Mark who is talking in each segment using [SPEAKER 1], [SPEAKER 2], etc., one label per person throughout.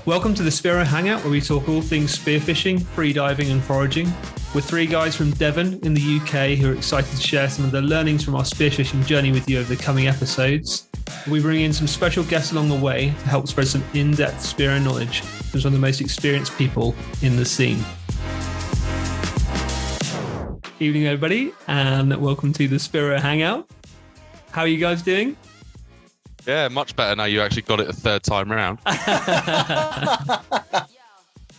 [SPEAKER 1] Welcome to the Spearo Hangout, where we talk all things spearfishing, freediving and foraging. We're three guys from Devon in the UK who are excited to share some of the learnings from our spearfishing journey with you over the coming episodes. We bring in some special guests along the way to help spread some in-depth Spearo knowledge from some of the most experienced people in the scene. Evening everybody, and welcome to the Spearo Hangout. How are you guys doing?
[SPEAKER 2] Yeah, much better now you actually got it a third time around.
[SPEAKER 3] How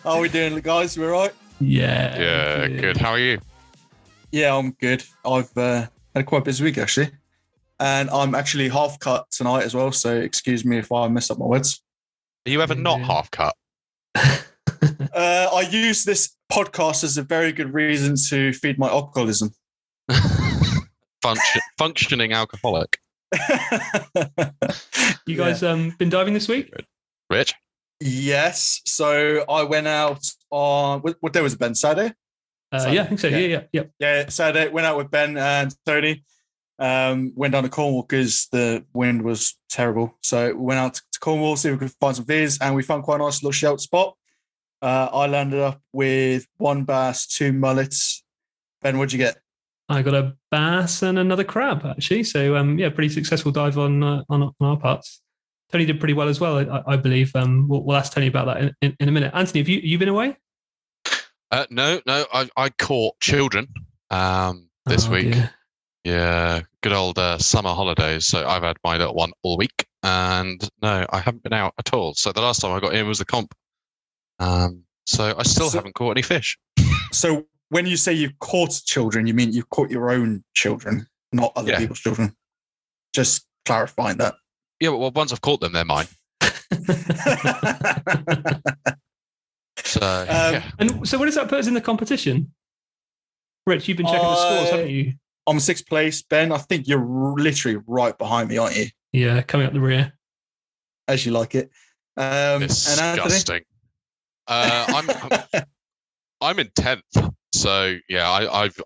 [SPEAKER 3] are we doing, guys? We all right?
[SPEAKER 2] Yeah, good. How are you?
[SPEAKER 3] Yeah, I'm good. I've had a quite busy week, actually. And I'm actually half cut tonight as well, so excuse me if I mess up my words.
[SPEAKER 2] Are you ever not half cut?
[SPEAKER 3] I use this podcast as a very good reason to feed my alcoholism.
[SPEAKER 2] Functioning alcoholic.
[SPEAKER 1] You guys been diving this week?
[SPEAKER 2] Rich?
[SPEAKER 3] Yes. So I went out on, what day was it, Ben? Saturday?
[SPEAKER 1] Yeah, I think so. Yeah.
[SPEAKER 3] Yeah, Saturday. Went out with Ben and Tony. Went down to Cornwall because the wind was terrible. So we went out to Cornwall, see if we could find some viz, and we found quite a nice little sheltered spot. I landed up with one bass, two mullets. Ben, what'd you get?
[SPEAKER 1] I got a bass and another crab, actually. So, pretty successful dive on our parts. Tony did pretty well as well, I believe. We'll ask Tony about that in a minute. Anthony, have you been away?
[SPEAKER 2] No. I caught children this week. Dear. Yeah, good old summer holidays. So I've had my little one all week. And no, I haven't been out at all. So the last time I got in was the comp. So I still haven't caught any fish.
[SPEAKER 3] So when you say you've caught children, you mean you've caught your own children, not other people's children? Just clarifying that.
[SPEAKER 2] Yeah, well, once I've caught them, they're mine.
[SPEAKER 1] And so where does that put us in the competition? Rich, you've been checking the scores, haven't you?
[SPEAKER 3] I'm 6th place. Ben, I think you're literally right behind me, aren't you?
[SPEAKER 1] Yeah, coming up the rear.
[SPEAKER 3] As you like it.
[SPEAKER 2] Disgusting. I'm in 10th. So yeah, I've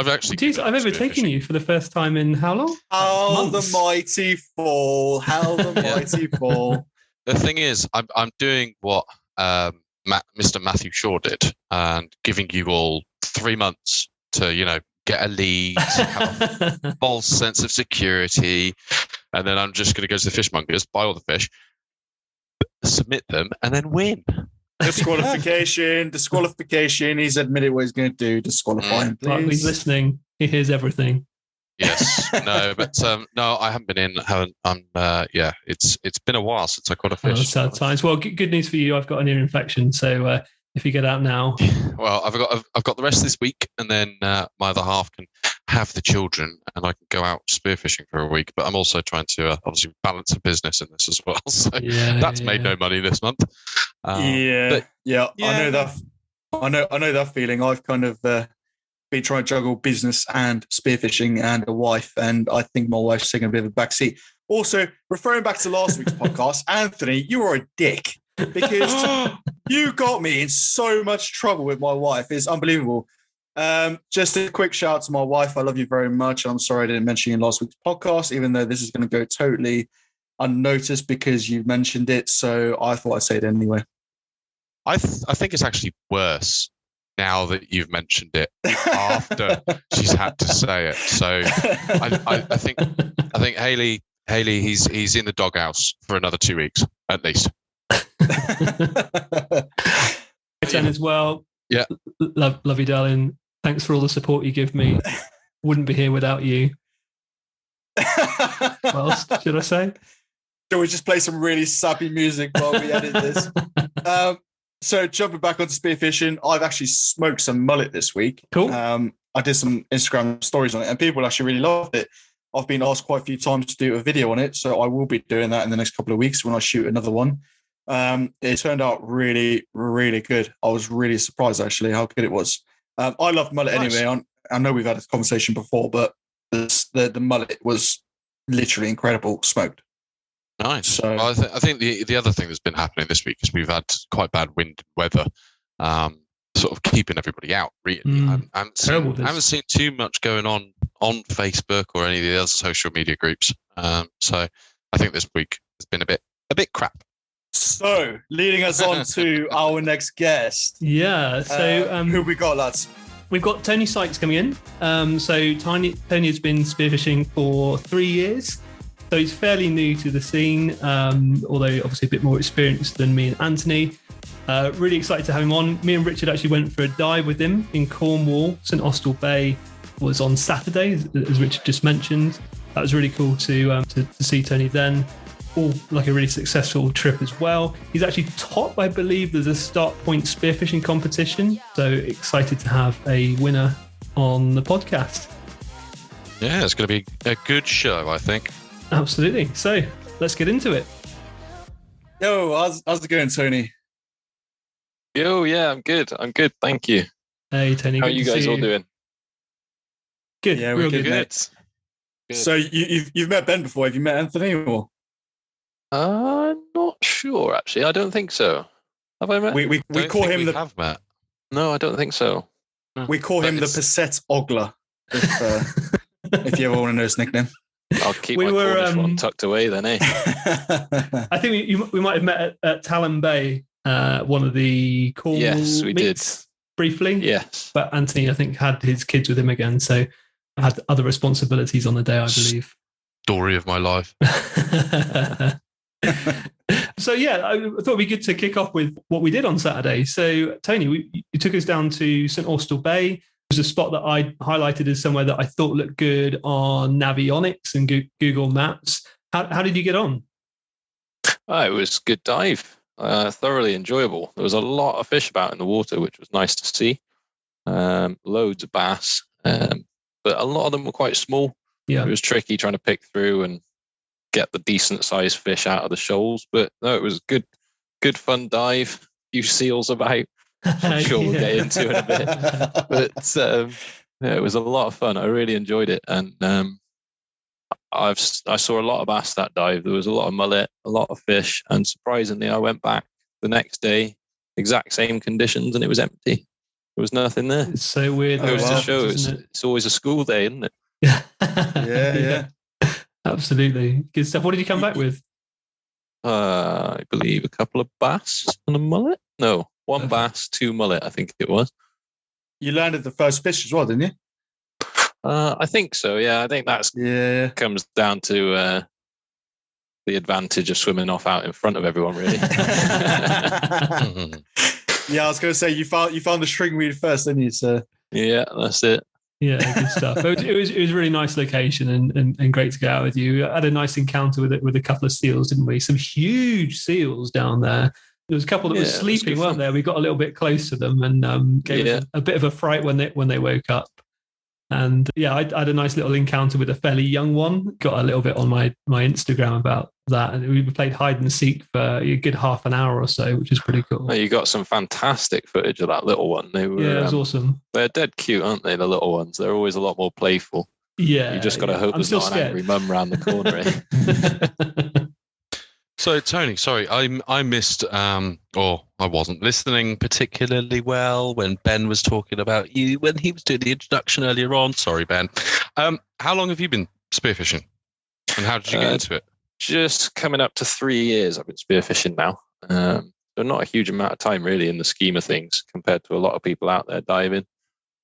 [SPEAKER 2] actually.
[SPEAKER 1] Jeez, I've overtaken you for the first time in how long?
[SPEAKER 3] How the mighty fall! How the mighty fall!
[SPEAKER 2] The thing is, I'm doing what Mr. Matthew Shaw did, and giving you all 3 months to get a lead, have a false sense of security, and then I'm just going to go to the fishmongers, buy all the fish, submit them, and then win.
[SPEAKER 3] Disqualification. He's admitted what he's going to do. Disqualify him, please.
[SPEAKER 1] Right, he's listening. He hears everything.
[SPEAKER 2] Yes. No, but no, I haven't been in. It's been a while since I caught a fish.
[SPEAKER 1] Sad times. Well, good news for you. I've got an ear infection, so if you get out now.
[SPEAKER 2] Well, I've got the rest of this week, and then my other half can have the children, and I can go out spearfishing for a week. But I'm also trying to obviously balance a business in this as well. So that's made no money this month.
[SPEAKER 3] I know that. I know that feeling. I've kind of been trying to juggle business and spearfishing and a wife, and I think my wife's taking a bit of a backseat. Also, referring back to last week's podcast, Anthony, you were a dick because you got me in so much trouble with my wife. It's unbelievable. Just a quick shout out to my wife. I love you very much. I'm sorry I didn't mention you in last week's podcast, even though this is going to go totally unnoticed because you mentioned it. So I thought I'd say it anyway.
[SPEAKER 2] I think it's actually worse now that you've mentioned it after she's had to say it. So I think Haley, he's in the doghouse for another 2 weeks at least.
[SPEAKER 1] Jen as well.
[SPEAKER 2] Yeah,
[SPEAKER 1] love you, darling. Thanks for all the support you give me. Wouldn't be here without you. What else should I say?
[SPEAKER 3] Shall we just play some really sappy music while we edit this? So jumping back onto spearfishing, I've actually smoked some mullet this week.
[SPEAKER 1] Cool.
[SPEAKER 3] I did some Instagram stories on it, and people actually really loved it. I've been asked quite a few times to do a video on it, so I will be doing that in the next couple of weeks when I shoot another one. It turned out really, really good. I was really surprised, actually, how good it was. I love mullet anyway. I know we've had a conversation before, but the mullet was literally incredible smoked.
[SPEAKER 2] Nice. So, well, I think the other thing that's been happening this week is we've had quite bad wind weather, sort of keeping everybody out. Really, I haven't seen too much going on Facebook or any of the other social media groups. So I think this week has been a bit crap.
[SPEAKER 3] So, leading us on to our next guest.
[SPEAKER 1] Yeah. So,
[SPEAKER 3] who we got, lads?
[SPEAKER 1] We've got Tony Sykes coming in. Tony has been spearfishing for 3 years. So he's fairly new to the scene, although obviously a bit more experienced than me and Anthony. Really excited to have him on. Me and Richard actually went for a dive with him in Cornwall. St Austell Bay was on Saturday, as Richard just mentioned. That was really cool to see Tony then. All like a really successful trip as well. He's actually top, I believe, there's a start point spearfishing competition. So excited to have a winner on the podcast.
[SPEAKER 2] Yeah, it's going to be a good show, I think.
[SPEAKER 1] Absolutely. So let's get into it.
[SPEAKER 3] Yo, how's it going, Tony?
[SPEAKER 4] Yo, yeah, I'm good. Thank you.
[SPEAKER 1] Hey, Tony.
[SPEAKER 4] How are you guys all doing?
[SPEAKER 1] Good.
[SPEAKER 3] Yeah, we're good.
[SPEAKER 4] Good.
[SPEAKER 3] So you've met Ben before. Have you met Anthony? Or?
[SPEAKER 4] Not sure, actually. I don't think so. Have I met?
[SPEAKER 3] We call him
[SPEAKER 2] have met.
[SPEAKER 4] No, I don't think so.
[SPEAKER 3] We call him the Pesset Ogler, if you ever want to know his nickname.
[SPEAKER 4] I'll keep my Cornish one tucked away then, eh?
[SPEAKER 1] I think we might have met at Talon Bay, one of the Cornwall
[SPEAKER 4] Yes, we did.
[SPEAKER 1] Briefly.
[SPEAKER 4] Yes.
[SPEAKER 1] But Anthony, I think, had his kids with him again, so I had other responsibilities on the day, I believe.
[SPEAKER 2] Story of my life.
[SPEAKER 1] So yeah, I thought it'd be good to kick off with what we did on Saturday. So Tony, you took us down to St Austell Bay. It was a spot that I highlighted as somewhere that I thought looked good on Navionics and Google Maps. How did you get on?
[SPEAKER 4] It was a good dive. Thoroughly enjoyable. There was a lot of fish about in the water, which was nice to see. Loads of bass, but a lot of them were quite small.
[SPEAKER 1] Yeah,
[SPEAKER 4] it was tricky trying to pick through and get the decent sized fish out of the shoals. But no, it was good fun dive. A few seals about. I'm sure we'll get into in a bit. But yeah, it was a lot of fun. I really enjoyed it, and I saw a lot of bass that dive. There was a lot of mullet, a lot of fish, and surprisingly, I went back the next day, exact same conditions, and it was empty. There was nothing there.
[SPEAKER 1] It's so weird.
[SPEAKER 4] It goes to show it's always a school day, isn't it?
[SPEAKER 3] Yeah.
[SPEAKER 1] Absolutely. Good stuff. What did you come back with?
[SPEAKER 4] I believe a couple of bass and a mullet. No, one bass, 2 mullet, I think it was.
[SPEAKER 3] You landed the first fish as well, didn't you?
[SPEAKER 4] I think so, yeah. I think comes down to the advantage of swimming off out in front of everyone, really.
[SPEAKER 3] Yeah, I was going to say, you found the stringweed first, didn't you? So
[SPEAKER 4] yeah, that's it.
[SPEAKER 1] Yeah, good stuff. It was a really nice location and great to go out with you. I had a nice encounter with a couple of seals, didn't we? Some huge seals down there. There was a couple that were sleeping, weren't there? We got a little bit close to them and gave us a bit of a fright when they woke up. And yeah, I had a nice little encounter with a fairly young one. Got a little bit on my Instagram about that. And we played hide and seek for a good half an hour or so, which is pretty cool.
[SPEAKER 4] You got some fantastic footage of that little one. They were,
[SPEAKER 1] it was awesome.
[SPEAKER 4] They're dead cute, aren't they? The little ones. They're always a lot more playful.
[SPEAKER 1] Yeah.
[SPEAKER 4] You just got to hope there's not an angry mum around the corner. Eh?
[SPEAKER 2] So Tony, sorry, I missed, or I wasn't listening particularly well when Ben was talking about you when he was doing the introduction earlier on. Sorry, Ben. How long have you been spearfishing, and how did you get into it?
[SPEAKER 4] Just coming up to 3 years. I've been spearfishing now. So not a huge amount of time really in the scheme of things compared to a lot of people out there diving.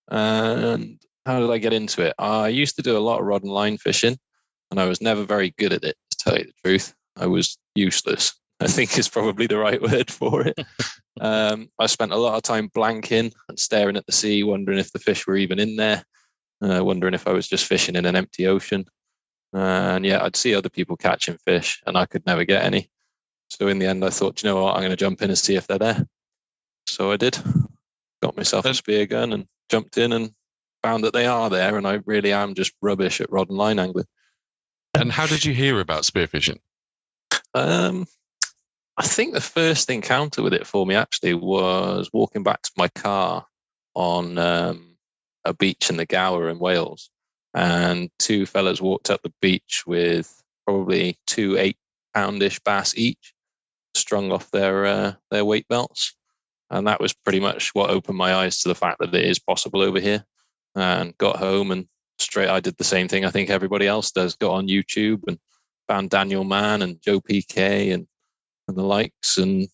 [SPEAKER 4] And how did I get into it? I used to do a lot of rod and line fishing, and I was never very good at it, to tell you the truth. I was useless, I think is probably the right word for it. I spent a lot of time blanking and staring at the sea, wondering if the fish were even in there, wondering if I was just fishing in an empty ocean. And yeah, I'd see other people catching fish and I could never get any. So in the end, I thought, you know what, I'm going to jump in and see if they're there. So I did. Got myself a spear gun and jumped in and found that they are there. And I really am just rubbish at rod and line angling.
[SPEAKER 2] And how did you hear about spearfishing?
[SPEAKER 4] I think the first encounter with it for me actually was walking back to my car on a beach in the Gower in Wales, and 2 fellas walked up the beach with probably 2 8-poundish bass each, strung off their weight belts, and that was pretty much what opened my eyes to the fact that it is possible over here. And got home and straight I did the same thing I think everybody else does. Got on YouTube and found Daniel Mann and Joe PK and and the likes, and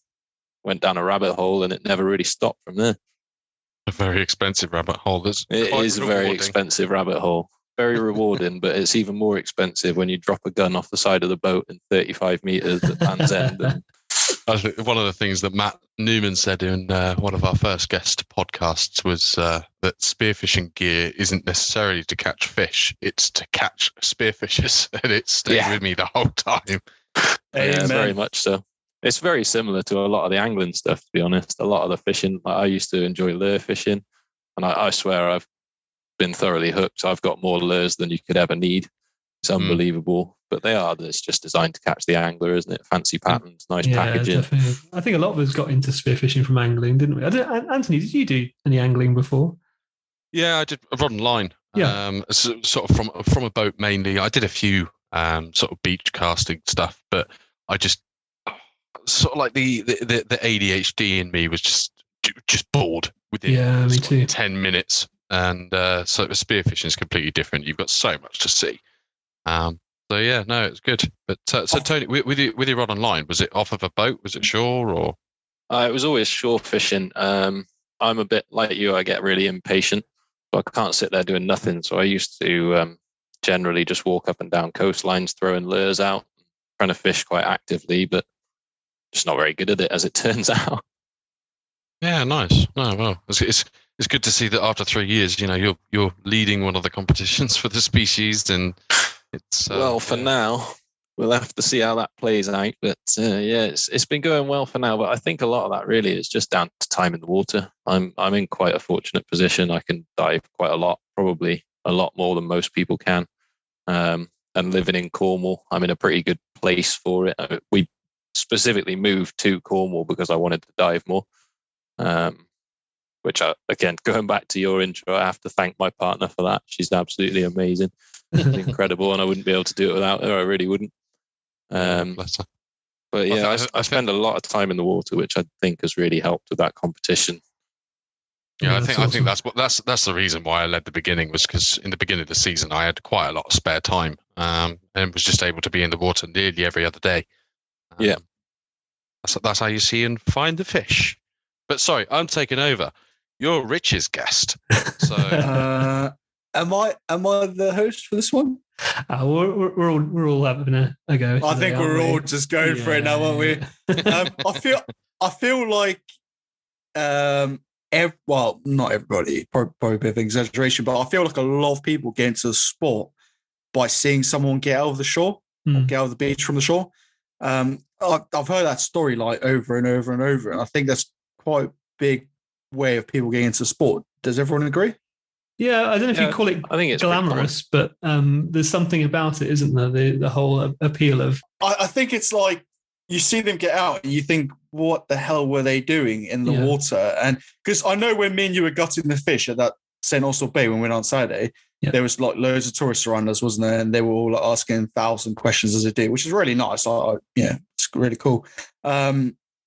[SPEAKER 4] went down a rabbit hole, and it never really stopped from there.
[SPEAKER 2] A very expensive rabbit hole.
[SPEAKER 4] It is a very expensive rabbit hole. Very rewarding, but it's even more expensive when you drop a gun off the side of the boat in 35 meters at Land's End. And
[SPEAKER 2] one of the things that Matt Newman said in one of our first guest podcasts was that spearfishing gear isn't necessarily to catch fish; it's to catch spearfishers, and it stayed with me the whole time.
[SPEAKER 4] Yeah, very much so. It's very similar to a lot of the angling stuff, to be honest. A lot of the fishing, like I used to enjoy lure fishing, and I swear I've been thoroughly hooked. I've got more lures than you could ever need. It's unbelievable. But it's just designed to catch the angler, isn't it? Fancy patterns, nice packaging.
[SPEAKER 1] Definitely. I think a lot of us got into spearfishing from angling, didn't we? Anthony, did you do any angling before?
[SPEAKER 2] Yeah, I did a rod and line. Yeah. Sort of from a boat mainly. I did a few sort of beach casting stuff, but I just sort of like the ADHD in me was just bored within
[SPEAKER 1] me too.
[SPEAKER 2] 10 minutes. And so spearfishing is completely different. You've got so much to see. So yeah, no, it's good. But so Tony, with your rod and line, was it off of a boat? Was it shore or?
[SPEAKER 4] It was always shore fishing. I'm a bit like you. I get really impatient, so I can't sit there doing nothing. So I used to generally just walk up and down coastlines, throwing lures out, trying to fish quite actively, but just not very good at it, as it turns out.
[SPEAKER 2] Yeah, nice. No, well, it's good to see that after 3 years, you're leading one of the competitions for the species, and it's
[SPEAKER 4] for now we'll have to see how that plays out. But it's been going well for now. But I think a lot of that really is just down to time in the water. I'm in quite a fortunate position. I can dive quite a lot, probably a lot more than most people can. And living in Cornwall, I'm in a pretty good place for it. We specifically moved to Cornwall because I wanted to dive more. Which again, going back to your intro, I have to thank my partner for that. She's absolutely amazing. She's incredible, and I wouldn't be able to do it without her. I really wouldn't. But yeah, I spend a lot of time in the water, which I think has really helped with that competition.
[SPEAKER 2] Yeah, I think that's the reason why I led the beginning, was because in the beginning of the season I had quite a lot of spare time, and was just able to be in the water nearly every other day. That's how you see and find the fish. But sorry, I'm taking over. You're Rich's guest. So
[SPEAKER 3] am I the host for this one?
[SPEAKER 1] We're all having a go.
[SPEAKER 3] I think we're all just going for it now, aren't we? I feel like not everybody, probably a bit of exaggeration, but I feel like a lot of people get into the sport by seeing someone get out of the shore or get out of the beach from the shore. I've heard that story like over and over and over, and I think that's quite a big way of people getting into sport. Does everyone agree?
[SPEAKER 1] Yeah, I don't know if you call it
[SPEAKER 4] I think it's
[SPEAKER 1] glamorous, but there's something about it, isn't there? The whole appeal of...
[SPEAKER 3] I think it's like you see them get out and you think, what the hell were they doing in the water? And because I know when me and you were gutting the fish at that St. Austell Bay when we went on Saturday, there was like loads of tourists around us, wasn't there? And they were all like, asking 1,000 questions as they did, which is really nice. It's really cool.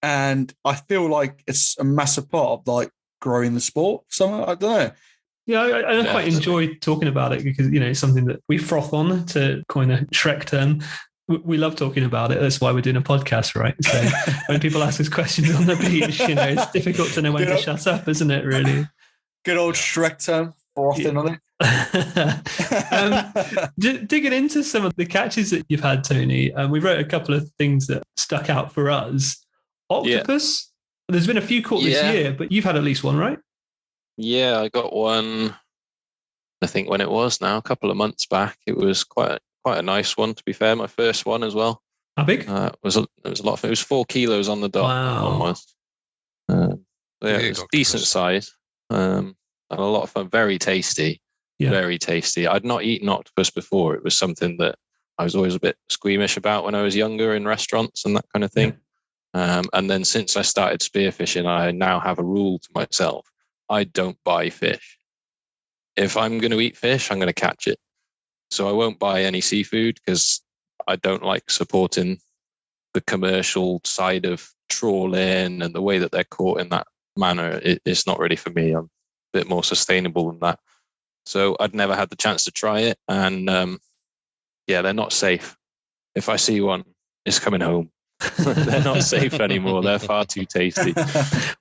[SPEAKER 3] And I feel like it's a massive part of like growing the sport. So I don't know.
[SPEAKER 1] Yeah, I quite enjoy talking about it because, it's something that we froth on, to coin a Shrek term. We love talking about it. That's why we're doing a podcast, right? So when people ask us questions on the beach, it's difficult to know when to shut up, isn't it, really?
[SPEAKER 3] Good old Shrek term, frothing on
[SPEAKER 1] it. Digging into some of the catches that you've had, Tony, we wrote a couple of things that stuck out for us. Octopus? Yeah. There's been a few caught this year, but you've had at least one, right?
[SPEAKER 4] Yeah, I got one, I think when it was now, a couple of months back. It was quite a nice one, to be fair. My first one as well.
[SPEAKER 1] How big?
[SPEAKER 4] It was a lot. It was 4 kilos on the dot.
[SPEAKER 1] Wow.
[SPEAKER 4] Almost. It was decent size. And a lot of fun. Very tasty. Yeah. Very tasty. I'd not eaten octopus before. It was something that I was always a bit squeamish about when I was younger in restaurants and that kind of thing. Yeah. And then since I started spearfishing, I now have a rule to myself. I don't buy fish. If I'm going to eat fish, I'm going to catch it. So I won't buy any seafood because I don't like supporting the commercial side of trawling and the way that they're caught in that manner. It's not really for me. I'm a bit more sustainable than that. So I'd never had the chance to try it. And they're not safe. If I see one, it's coming home. They're not safe anymore. They're far too tasty.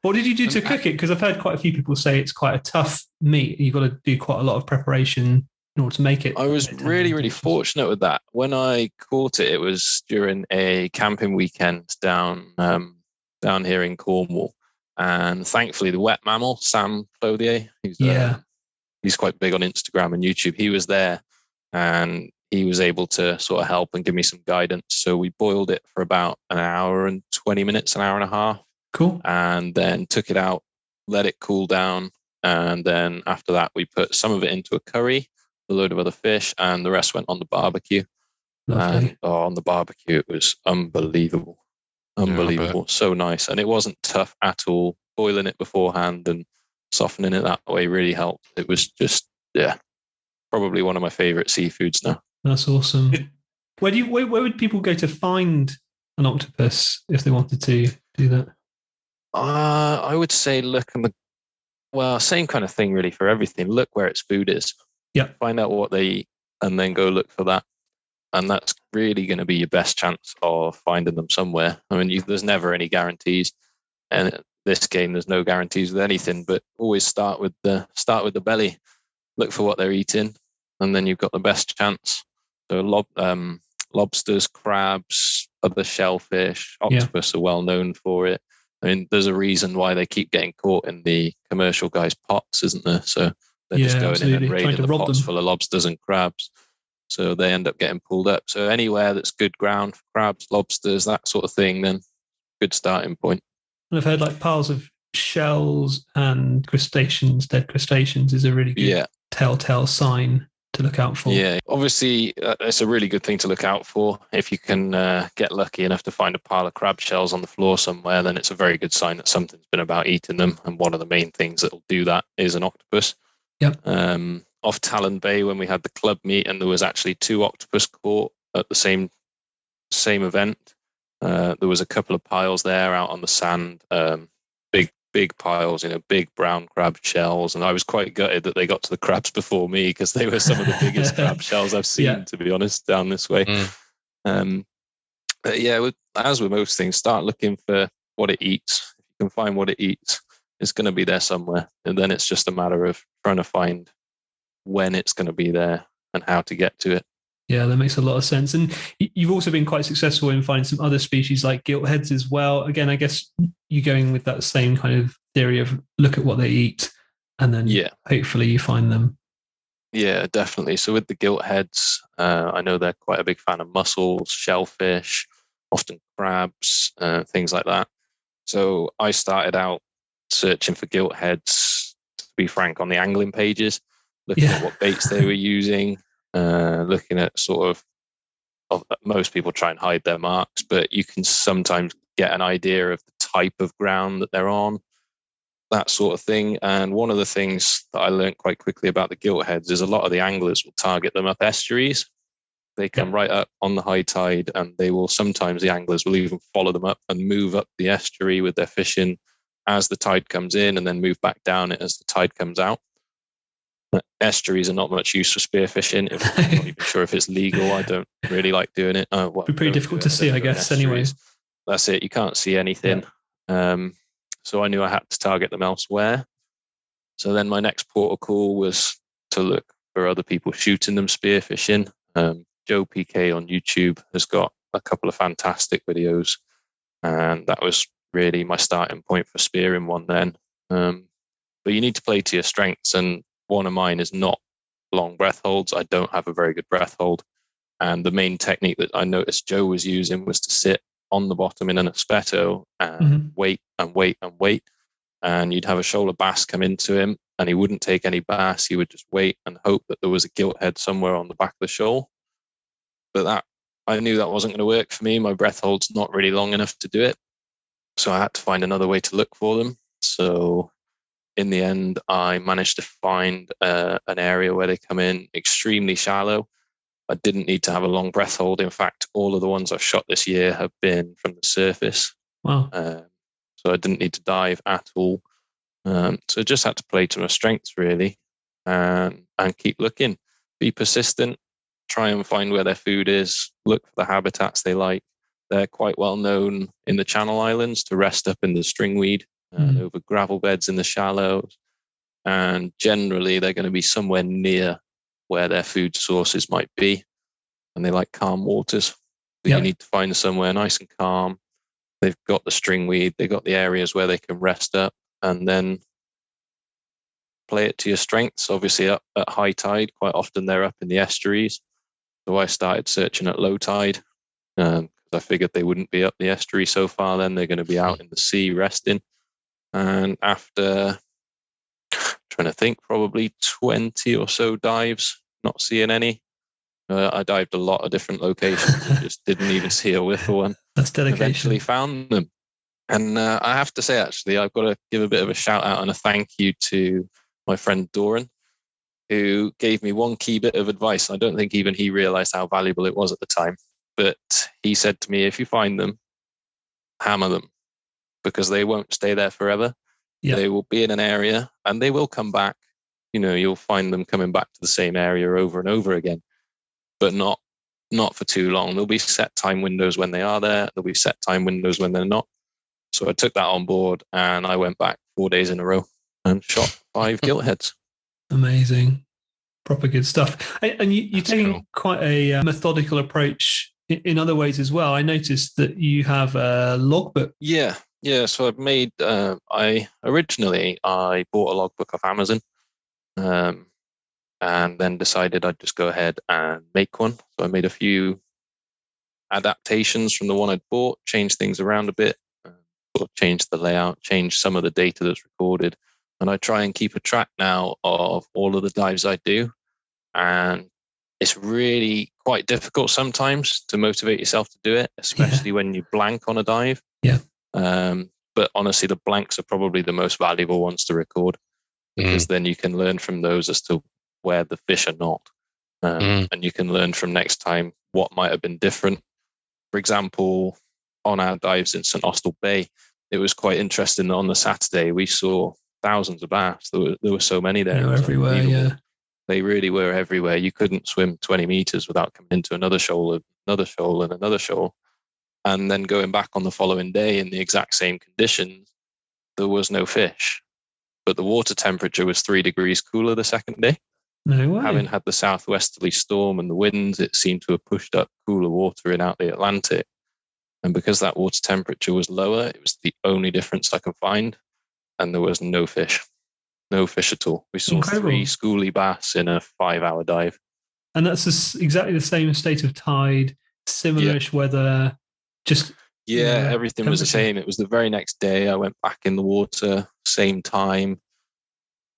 [SPEAKER 1] What did you do to cook it? Because I've heard quite a few people say it's quite a tough meat. You've got to do quite a lot of preparation in order to make it.
[SPEAKER 4] I was really, really fortunate with that. When I caught it, it was during a camping weekend down here in Cornwall. And thankfully, the wet mammal, Sam Clothier, he's quite big on Instagram and YouTube. He was there and he was able to sort of help and give me some guidance. So we boiled it for about an hour and 20 minutes, an hour and a half.
[SPEAKER 1] Cool.
[SPEAKER 4] And then took it out, let it cool down. And then after that, we put some of it into a curry, a load of other fish, and the rest went on the barbecue.
[SPEAKER 1] Lovely.
[SPEAKER 4] And on the barbecue, it was unbelievable. Unbelievable. So nice. And it wasn't tough at all. Boiling it beforehand and softening it that way really helped. It was just, probably one of my favorite seafoods now.
[SPEAKER 1] That's awesome. Where would people go to find an octopus if they wanted to do that?
[SPEAKER 4] I would say look same kind of thing really for everything. Look where its food is.
[SPEAKER 1] Yeah.
[SPEAKER 4] Find out what they eat and then go look for that. And that's really going to be your best chance of finding them somewhere. I mean, there's never any guarantees. And in this game, there's no guarantees with anything, but always start with the belly. Look for what they're eating, and then you've got the best chance. So lobsters, crabs, other shellfish, octopus are well known for it. I mean, there's a reason why they keep getting caught in the commercial guys' pots, isn't there? So they're just going in and raiding the pots full of lobsters and crabs. So they end up getting pulled up. So anywhere that's good ground for crabs, lobsters, that sort of thing, then good starting point.
[SPEAKER 1] And I've heard like piles of shells and crustaceans, dead crustaceans is a really good telltale sign to look out for.
[SPEAKER 4] Yeah, obviously it's a really good thing to look out for. If you can get lucky enough to find a pile of crab shells on the floor somewhere, then it's a very good sign that something's been about eating them. And one of the main things that will do that is an octopus.
[SPEAKER 1] Yep.
[SPEAKER 4] Off Talon Bay, when we had the club meet and there was actually 2 octopus caught at the same event, there was a couple of piles there out on the sand, big piles, big brown crab shells, and I was quite gutted that they got to the crabs before me because they were some of the biggest crab shells I've seen, to be honest, down this way. But yeah, as with most things, start looking for what it eats. If you can find what it eats, it's going to be there somewhere, and then it's just a matter of trying to find when it's going to be there and how to get to it.
[SPEAKER 1] Yeah, that makes a lot of sense. And you've also been quite successful in finding some other species like giltheads as well. Again, I guess you're going with that same kind of theory of look at what they eat and then hopefully you find them.
[SPEAKER 4] Yeah, definitely. So with the giltheads, I know they're quite a big fan of mussels, shellfish, often crabs, things like that. So I started out searching for giltheads, to be frank, on the angling pages, looking at what baits they were using, looking at sort of most people try and hide their marks, but you can sometimes get an idea of the type of ground that they're on, that sort of thing. And one of the things that I learned quite quickly about the giltheads is a lot of the anglers will target them up estuaries. They come right up on the high tide, and sometimes the anglers will even follow them up and move up the estuary with their fishing as the tide comes in and then move back down it as the tide comes out. Estuaries are not much use for spearfishing. I'm not even sure if it's legal. I don't really like doing it.
[SPEAKER 1] It'd be pretty difficult to see, I guess, anyways.
[SPEAKER 4] That's it. You can't see anything. So I knew I had to target them elsewhere. So then my next port of call was to look for other people shooting them spearfishing. Joe PK on YouTube has got a couple of fantastic videos, and that was really my starting point for spearing one then. But you need to play to your strengths, and one of mine is not long breath holds. I don't have a very good breath hold. And the main technique that I noticed Joe was using was to sit on the bottom in an espeto and wait and wait and wait. And you'd have a shoal of bass come into him and he wouldn't take any bass. He would just wait and hope that there was a gilthead somewhere on the back of the shoal. But I knew that wasn't going to work for me. My breath hold's not really long enough to do it. So I had to find another way to look for them. So in the end, I managed to find an area where they come in extremely shallow. I didn't need to have a long breath hold. In fact, all of the ones I've shot this year have been from the surface.
[SPEAKER 1] Wow.
[SPEAKER 4] So I didn't need to dive at all. So I just had to play to my strengths, really, and keep looking. Be persistent. Try and find where their food is. Look for the habitats they like. They're quite well known in the Channel Islands to rest up in the stringweed and over gravel beds in the shallows. And generally, they're going to be somewhere near where their food sources might be. And they like calm waters. But you need to find somewhere nice and calm. They've got the stringweed. They've got the areas where they can rest up, and then play it to your strengths. Obviously, up at high tide, quite often they're up in the estuaries. So I started searching at low tide because I figured they wouldn't be up the estuary so far. Then they're going to be out in the sea resting. And after, trying to think, probably 20 or so dives, not seeing any. I dived a lot of different locations and just didn't even see a whiff of one.
[SPEAKER 1] That's dedication.
[SPEAKER 4] Eventually found them. And I have to say, actually, I've got to give a bit of a shout out and a thank you to my friend Doran, who gave me one key bit of advice. I don't think even he realized how valuable it was at the time. But he said to me, if you find them, hammer them, because they won't stay there forever. Yep. They will be in an area and they will come back. You know, you'll find them coming back to the same area over and over again, but not for too long. There'll be set time windows when they are there. There'll be set time windows when they're not. So I took that on board and I went back 4 days in a row and shot 5 giltheads.
[SPEAKER 1] Amazing. Proper good stuff. And you're taking quite a methodical approach in other ways as well. I noticed that you have a logbook.
[SPEAKER 4] Yeah. So I've made, I bought a logbook off Amazon and then decided I'd just go ahead and make one. So I made a few adaptations from the one I'd bought, changed things around a bit, changed the layout, changed some of the data that's recorded. And I try and keep a track now of all of the dives I do. And it's really quite difficult sometimes to motivate yourself to do it, especially when you blank on a dive.
[SPEAKER 1] Yeah.
[SPEAKER 4] But honestly, the blanks are probably the most valuable ones to record because then you can learn from those as to where the fish are not. And you can learn from next time what might have been different. For example, on our dives in St. Austell Bay, it was quite interesting that on the Saturday we saw thousands of bass. There were so many there.
[SPEAKER 1] They were everywhere, yeah.
[SPEAKER 4] They really were everywhere. You couldn't swim 20 meters without coming into another shoal, another shoal, and another shoal. And then going back on the following day in the exact same conditions, there was no fish. But the water temperature was 3 degrees cooler the second day.
[SPEAKER 1] No way.
[SPEAKER 4] Having had the southwesterly storm and the winds, it seemed to have pushed up cooler water in out the Atlantic. And because that water temperature was lower, it was the only difference I could find. And there was no fish. No fish at all. We saw
[SPEAKER 1] Incredible.
[SPEAKER 4] 3 schoolie bass in a 5-hour dive.
[SPEAKER 1] And that's exactly the same state of tide, similar-ish weather, just...
[SPEAKER 4] everything was the same. It was the very next day I went back in the water, same time,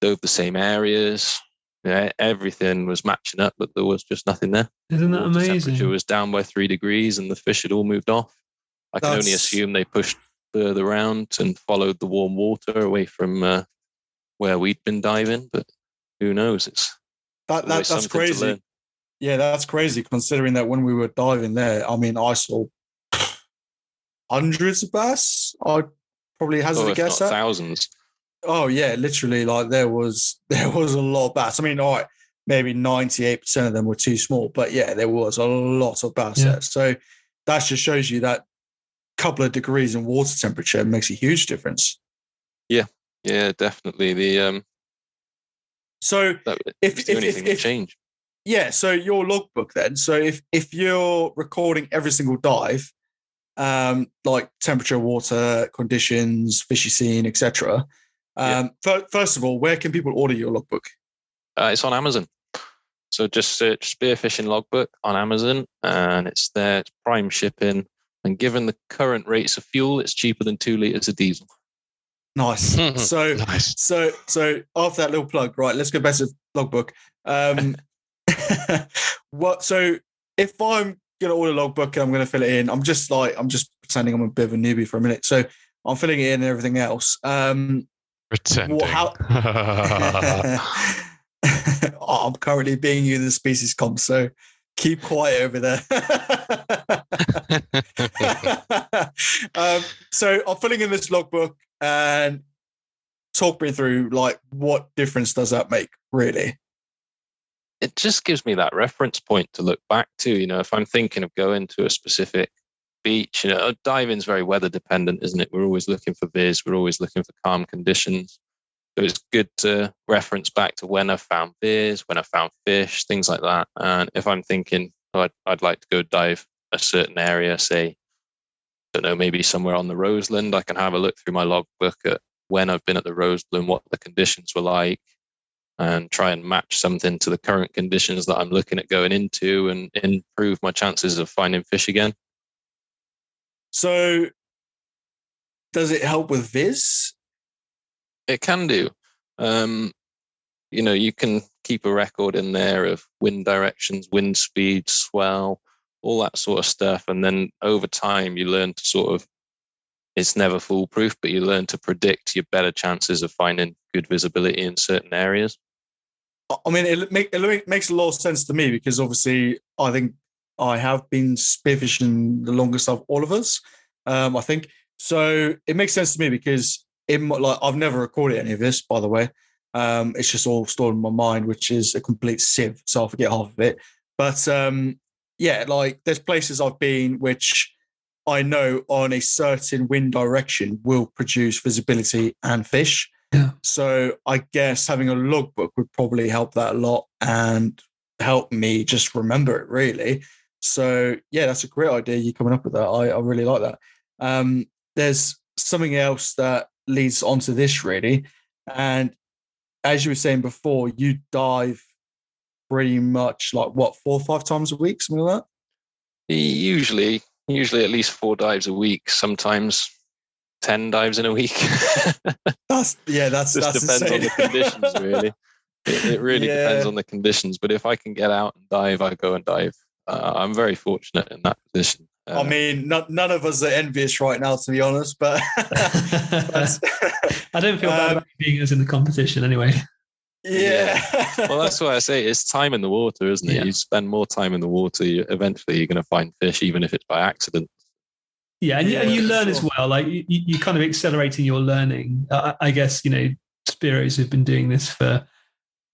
[SPEAKER 4] dove the same areas. Yeah, everything was matching up, but there was just nothing there.
[SPEAKER 1] Isn't that amazing?
[SPEAKER 4] The temperature was down by 3 degrees and the fish had all moved off. I can only assume they pushed further around and followed the warm water away from where we'd been diving, but who knows?
[SPEAKER 3] That's crazy. Yeah, that's crazy considering that when we were diving there, I mean, I saw hundreds of bass. I probably hazard a guess at
[SPEAKER 4] thousands.
[SPEAKER 3] Oh yeah, literally, like there was a lot of bass. I mean, all right, maybe 98% of them were too small, but yeah, there was a lot of bass there. So that just shows you that couple of degrees in water temperature makes a huge difference.
[SPEAKER 4] Yeah, definitely.
[SPEAKER 3] So
[SPEAKER 4] if change.
[SPEAKER 3] Yeah, so your logbook then. So if you're recording every single dive, like temperature, water conditions, fishy scene, etc. First of all, where can people order your logbook?
[SPEAKER 4] It's on Amazon. So just search spearfishing logbook on Amazon, and it's there. It's prime shipping, and given the current rates of fuel, it's cheaper than 2 liters of diesel.
[SPEAKER 3] Nice. So after that little plug, right? Let's go back to logbook. So if I'm gonna order logbook and I'm gonna fill it in, I'm just pretending I'm a bit of a newbie for a minute. So I'm filling it in and everything else.
[SPEAKER 2] Pretending.
[SPEAKER 3] I'm currently being you in the species comp, so keep quiet over there. So I'm filling in this logbook and talk me through, like, what difference does that make, really?
[SPEAKER 4] It just gives me that reference point to look back to. You know, if I'm thinking of going to a specific beach. Diving's very weather dependent, isn't it? We're always looking for viz. We're always looking for calm conditions. So it's good to reference back to when I found viz, when I found fish, things like that. And if I'm thinking I'd like to go dive a certain area, say, I don't know, maybe somewhere on the Roseland, I can have a look through my logbook at when I've been at the Roseland, what the conditions were like, and try and match something to the current conditions that I'm looking at going into and improve my chances of finding fish again.
[SPEAKER 3] So does it help with viz?
[SPEAKER 4] It can do. You can keep a record in there of wind directions, wind speed, swell, all that sort of stuff. And then over time, you learn to sort of, it's never foolproof, but you learn to predict your better chances of finding good visibility in certain areas.
[SPEAKER 3] I mean, it makes a lot of sense to me because obviously I think I have been spearfishing the longest of all of us, I think. So it makes sense to me because I've never recorded any of this, by the way. It's just all stored in my mind, which is a complete sieve, so I'll forget half of it. But there's places I've been which I know on a certain wind direction will produce visibility and fish.
[SPEAKER 1] Yeah.
[SPEAKER 3] So I guess having a logbook would probably help that a lot and help me just remember it, really. So yeah, that's a great idea. You coming up with that. I really like that. There's something else that leads onto this, really. And as you were saying before, you dive pretty much 4 or 5 times a week, something like that?
[SPEAKER 4] Usually at least 4 dives a week, sometimes 10 dives in a week.
[SPEAKER 3] That's
[SPEAKER 4] depends
[SPEAKER 3] insane.
[SPEAKER 4] on the conditions, really. It really depends on the conditions. But if I can get out and dive, I go and dive. I'm very fortunate in that position.
[SPEAKER 3] I mean, none of us are envious right now, to be honest. But
[SPEAKER 1] I don't feel bad about being us in the competition anyway.
[SPEAKER 3] Yeah.
[SPEAKER 4] Well, that's why I say it's time in the water, isn't it? Yeah. You spend more time in the water, eventually you're going to find fish, even if it's by accident.
[SPEAKER 1] Yeah, and you learn as well. Like you kind of accelerating your learning. I guess Spiros have been doing this for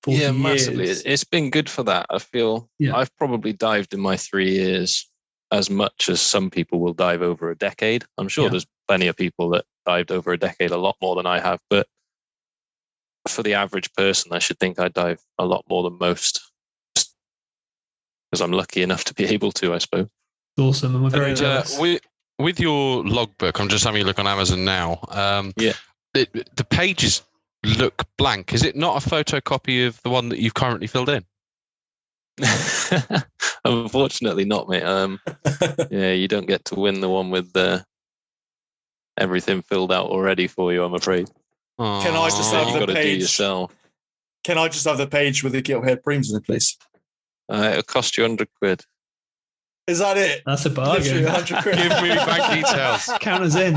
[SPEAKER 1] 40 years.
[SPEAKER 4] Massively. It's been good for that. I feel I've probably dived in my 3 years as much as some people will dive over a decade. I'm sure there's plenty of people that dived over a decade a lot more than I have, but for the average person, I should think I dive a lot more than most, because I'm lucky enough to be able to, I suppose.
[SPEAKER 1] Awesome, and we're very jealous.
[SPEAKER 2] With your logbook, I'm just having a look on Amazon now. The pages look blank. Is it not a photocopy of the one that you've currently filled in?
[SPEAKER 4] Unfortunately not, mate. You don't get to win the one with everything filled out already for you, I'm afraid.
[SPEAKER 3] Can I just have the page?
[SPEAKER 4] Yourself.
[SPEAKER 3] Can I just have the page with the Gilthead breams in it, please?
[SPEAKER 4] It'll cost you 100 quid.
[SPEAKER 3] Is that it?
[SPEAKER 1] That's a bargain.
[SPEAKER 3] 100 quid.
[SPEAKER 2] Give me bank details.
[SPEAKER 1] Count us in.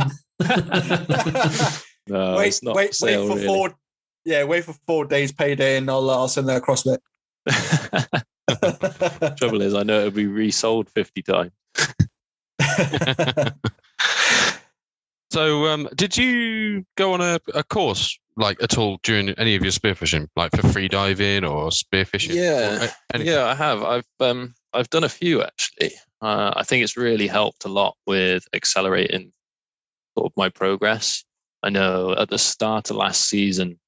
[SPEAKER 4] No, it's not
[SPEAKER 3] wait
[SPEAKER 4] sale,
[SPEAKER 3] for
[SPEAKER 4] really.
[SPEAKER 3] Wait for 4 days payday, and I'll send that across, mate.
[SPEAKER 4] Trouble is, I know it'll be resold 50 times.
[SPEAKER 2] So, did you go on a course at all during any of your spearfishing, like for freediving or spearfishing?
[SPEAKER 4] Yeah, I have. I've done a few actually. I think it's really helped a lot with accelerating sort of my progress. I know at the start of last season,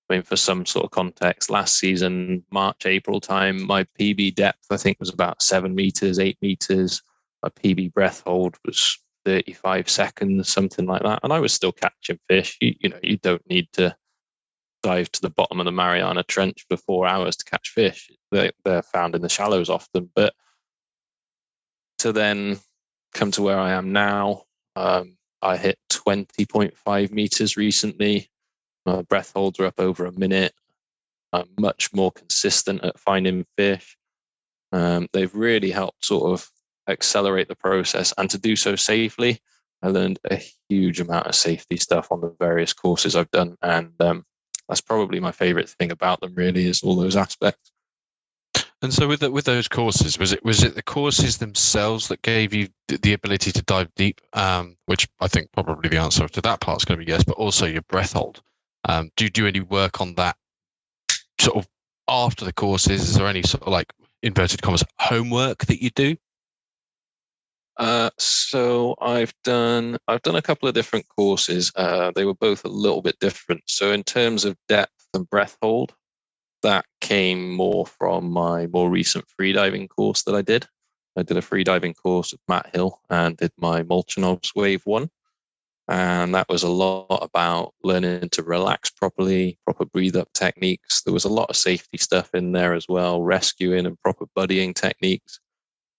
[SPEAKER 4] I mean, for some sort of context, last season, March, April time, my PB depth, I think, was about 7 meters, 8 meters. My PB breath hold was 35 seconds, something like that. And I was still catching fish. You don't need to dive to the bottom of the Mariana Trench for 4 hours to catch fish. They're found in the shallows often. But to then come to where I am now, I hit 20.5 meters recently. My breath holds are up over a minute. I'm much more consistent at finding fish. They've really helped sort of accelerate the process, and to do so safely. I learned a huge amount of safety stuff on the various courses I've done, and that's probably my favorite thing about them, really, is all those aspects.
[SPEAKER 2] And so with those courses, was it the courses themselves that gave you the ability to dive deep, which I think probably the answer to that part is going to be yes, but also your breath hold? Do you do any work on that sort of after the courses? Is there any sort of, like, inverted commas, homework that you do?
[SPEAKER 4] So I've done a couple of different courses. They were both a little bit different. So in terms of depth and breath hold, that came more from my more recent freediving course that I did. I did a freediving course with Matt Hill and did my Molchanov's Wave 1. And that was a lot about learning to relax properly, proper breathe up techniques. There was a lot of safety stuff in there as well, rescuing and proper buddying techniques.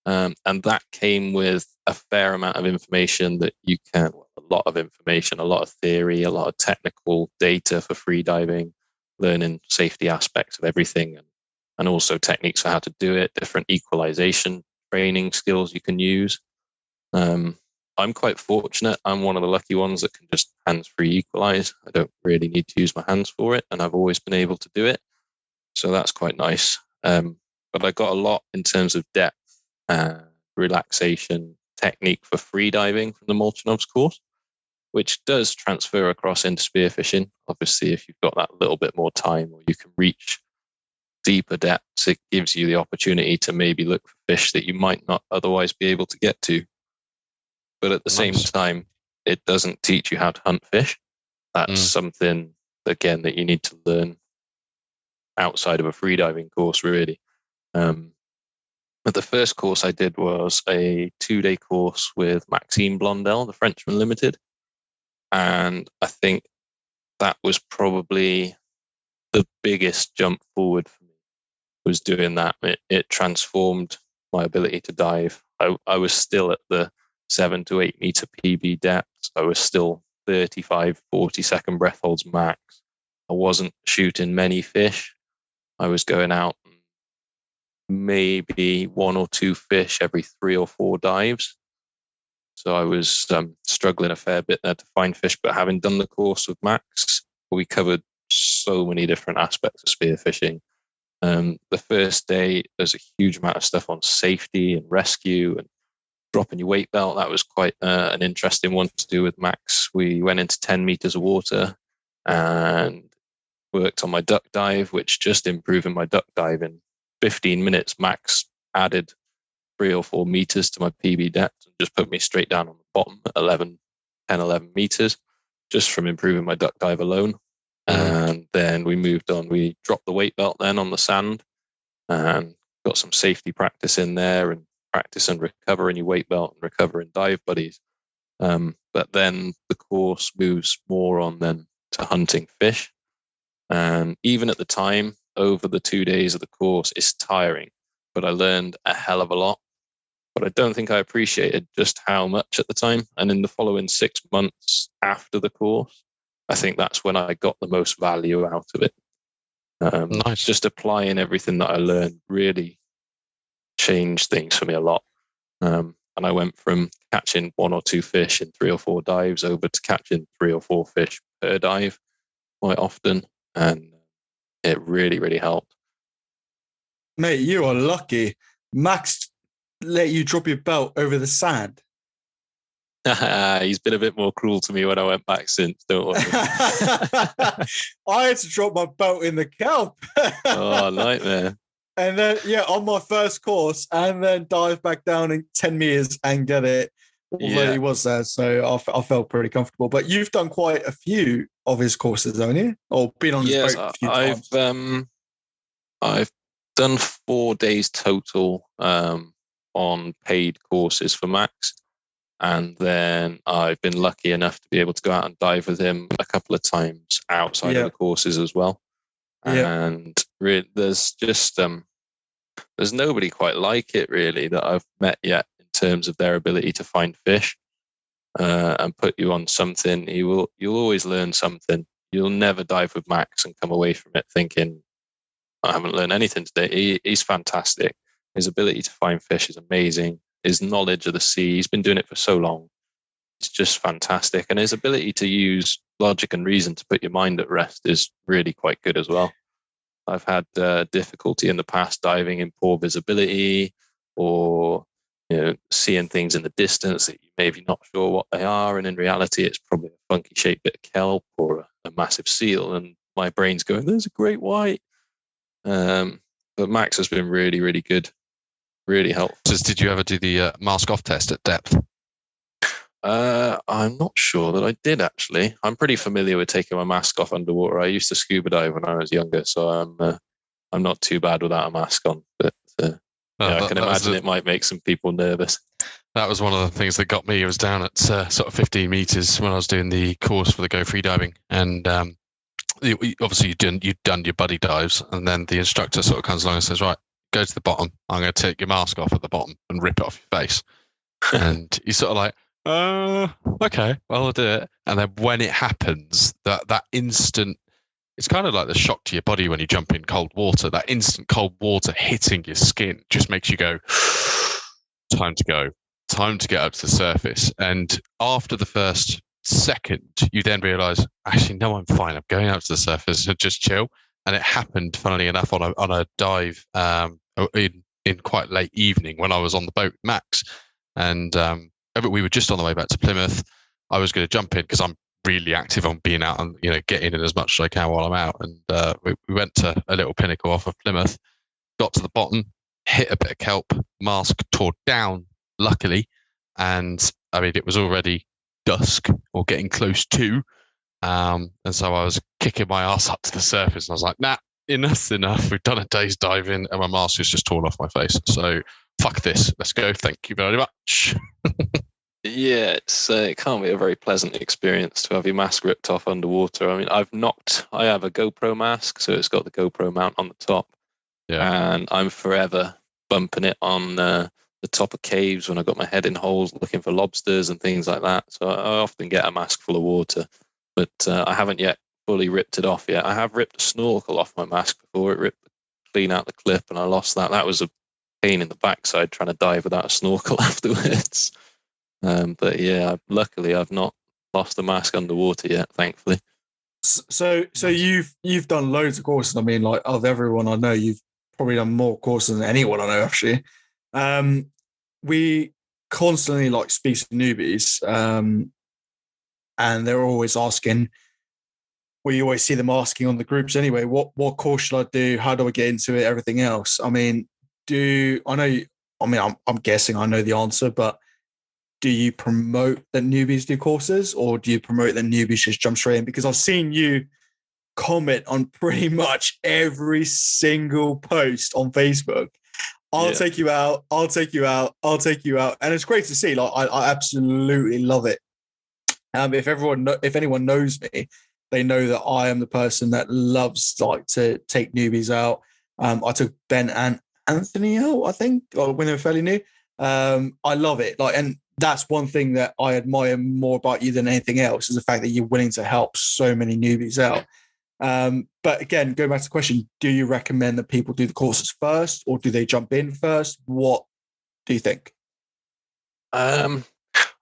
[SPEAKER 4] And that came with a fair amount of information that you can, a lot of information, a lot of theory, a lot of technical data for freediving, learning safety aspects of everything, and also techniques for how to do it, different equalization training skills you can use. I'm quite fortunate. I'm one of the lucky ones that can just hands-free equalize. I don't really need to use my hands for it, and I've always been able to do it. So that's quite nice. But I got a lot in terms of depth and relaxation technique for freediving from the Molchanov's course, which does transfer across into spearfishing. Obviously, if you've got that little bit more time or you can reach deeper depths, it gives you the opportunity to maybe look for fish that you might not otherwise be able to get to. But at the same time, it doesn't teach you how to hunt fish. That's something, again, that you need to learn outside of a freediving course, really. But the first course I did was a 2-day course with Maxime Blondel, the Frenchman Limited. And I think that was probably the biggest jump forward for me, was doing that. It transformed my ability to dive. I was still at the 7 to 8 meter PB depths. I was still 35, 40 second breath holds max. I wasn't shooting many fish. I was going out maybe 1 or 2 fish every 3 or 4 dives. So I was struggling a fair bit there to find fish, but having done the course with Max, we covered so many different aspects of spearfishing. The first day, there's a huge amount of stuff on safety and rescue and dropping your weight belt. That was quite an interesting one to do with Max. We went into 10 meters of water and worked on my duck dive, which just improving my duck dive in 15 minutes. Max added 3 or 4 meters to my PB depth and just put me straight down on the bottom at 11 meters, just from improving my duck dive alone. And then we moved on. We dropped the weight belt then on the sand and got some safety practice in there, and practice and recover in your weight belt and recover in dive buddies. But then the course moves more on then to hunting fish. And even at the time, over the 2 days of the course, it's tiring, but I learned a hell of a lot. But I don't think I appreciated just how much at the time. And in the following 6 months after the course, I think that's when I got the most value out of it.
[SPEAKER 2] Nice.
[SPEAKER 4] Just applying everything that I learned really changed things for me a lot. And I went from catching 1 or 2 fish in 3 or 4 dives over to catching 3 or 4 fish per dive quite often. And it really, really helped.
[SPEAKER 3] Mate, you are lucky. Max let you drop your belt over the sand.
[SPEAKER 4] He's been a bit more cruel to me when I went back since, don't worry.
[SPEAKER 3] I had to drop my belt in the kelp.
[SPEAKER 4] Oh, nightmare.
[SPEAKER 3] And then, on my first course, and then dive back down in 10 meters and get it where he was there. So I felt pretty comfortable. But you've done quite a few of his courses, haven't you? Or been on his boat a few times?
[SPEAKER 4] I've done 4 days total on paid courses for Max. And then I've been lucky enough to be able to go out and dive with him a couple of times outside of the courses as well. And there's just there's nobody quite like it really that I've met yet in terms of their ability to find fish and put you on something. You'll always learn something. You'll never dive with Max and come away from it thinking, I haven't learned anything today. He's fantastic. His ability to find fish is amazing. His knowledge of the sea, he's been doing it for so long. It's just fantastic. And his ability to use logic and reason to put your mind at rest is really quite good as well. I've had difficulty in the past diving in poor visibility or seeing things in the distance that you're maybe not sure what they are. And in reality, it's probably a funky shaped bit of kelp or a massive seal. And my brain's going, there's a great white. But Max has been really, really good. really helpful.
[SPEAKER 2] Just, did you ever do the mask off test at depth?
[SPEAKER 4] I'm not sure that I did, actually. I'm pretty familiar with taking my mask off underwater. I used to scuba dive when I was younger, so I'm not too bad without a mask on. But I can imagine it might make some people nervous.
[SPEAKER 2] That was one of the things that got me. It was down at sort of 15 meters when I was doing the course for the Go freediving, and obviously you'd done your buddy dives, and then the instructor sort of comes along and says, "Right, go to the bottom. I'm going to take your mask off at the bottom and rip it off your face." And he's sort of like, okay, well, I'll do it. And then when it happens, that instant, it's kind of like the shock to your body when you jump in cold water. That instant cold water hitting your skin just makes you go, time to go, time to get up to the surface. And after the first second, you then realize, actually, no, I'm fine. I'm going up to the surface and just chill. And it happened, funnily enough, on a dive in quite late evening when I was on the boat with Max. And we were just on the way back to Plymouth. I was going to jump in because I'm really active on being out and getting in as much as I can while I'm out. And we went to a little pinnacle off of Plymouth, got to the bottom, hit a bit of kelp, mask tore down, luckily. And I mean, it was already dusk or getting close to. And so I was kicking my ass up to the surface, and I was like, nah, enough's enough. We've done a day's diving, and my mask is just torn off my face. So fuck this. Let's go. Thank you very much.
[SPEAKER 4] Yeah, it can't be a very pleasant experience to have your mask ripped off underwater. I mean, I have a GoPro mask, so it's got the GoPro mount on the top. Yeah. And I'm forever bumping it on the top of caves when I got my head in holes looking for lobsters and things like that. So I often get a mask full of water, but I haven't yet fully ripped it off yet. I have ripped a snorkel off my mask before. It ripped clean out the clip, and I lost that. That was a pain in the backside trying to dive without a snorkel afterwards. But yeah, luckily I've not lost the mask underwater yet, thankfully.
[SPEAKER 3] So you've done loads of courses. I mean, like, of everyone I know, you've probably done more courses than anyone I know, actually. We constantly speak to newbies, and they're always asking. Well, you always see them asking on the groups anyway. What course should I do? How do I get into it? Everything else. I mean, I'm guessing I know the answer, but do you promote that newbies do courses, or do you promote that newbies just jump straight in? Because I've seen you comment on pretty much every single post on Facebook. I'll take you out. I'll take you out. I'll take you out. And it's great to see. I absolutely love it. If anyone knows me, they know that I am the person that loves to take newbies out. I took Ben and Anthony out, I think, when they were fairly new. I love it. And that's one thing that I admire more about you than anything else, is the fact that you're willing to help so many newbies out. But again, going back to the question, do you recommend that people do the courses first, or do they jump in first? What do you think?
[SPEAKER 4] I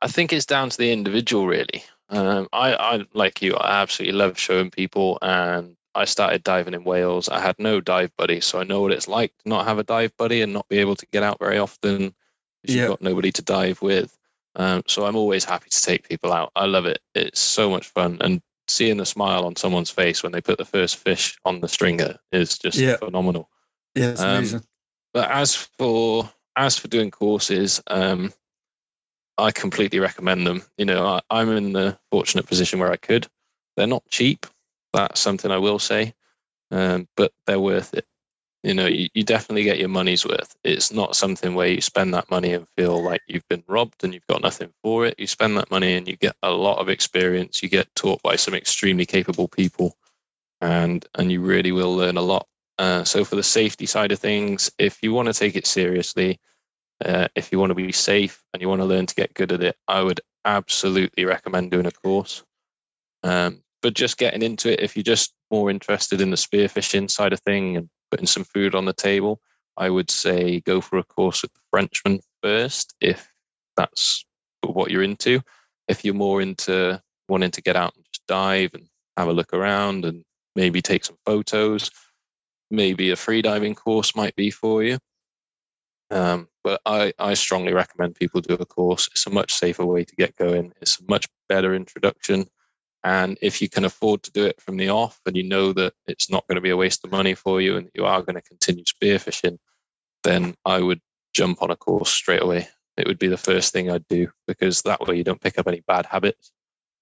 [SPEAKER 4] think it's down to the individual, really. I like you, I absolutely love showing people, and I started diving in Wales. I had no dive buddy, so I know what it's like to not have a dive buddy and not be able to get out very often because you've got nobody to dive with. So I'm always happy to take people out. I love it. It's so much fun, and seeing the smile on someone's face when they put the first fish on the stringer is just phenomenal.
[SPEAKER 3] Yeah, it's amazing.
[SPEAKER 4] But as for doing courses, I completely recommend them. I'm in the fortunate position where I could. They're not cheap. That's something I will say, but they're worth it. You definitely get your money's worth. It's not something where you spend that money and feel like you've been robbed and you've got nothing for it. You spend that money and you get a lot of experience. You get taught by some extremely capable people, and you really will learn a lot. So for the safety side of things, if you want to take it seriously, if you want to be safe and you want to learn to get good at it, I would absolutely recommend doing a course. But just getting into it, if you're just more interested in the spearfishing side of thing and putting some food on the table, I would say go for a course with the Frenchman first, if that's what you're into. If you're more into wanting to get out and just dive and have a look around and maybe take some photos, maybe a freediving course might be for you. But I strongly recommend people do a course. It's a much safer way to get going. It's a much better introduction. And if you can afford to do it from the off, and you know that it's not going to be a waste of money for you and you are going to continue spearfishing, then I would jump on a course straight away. It would be the first thing I'd do, because that way you don't pick up any bad habits.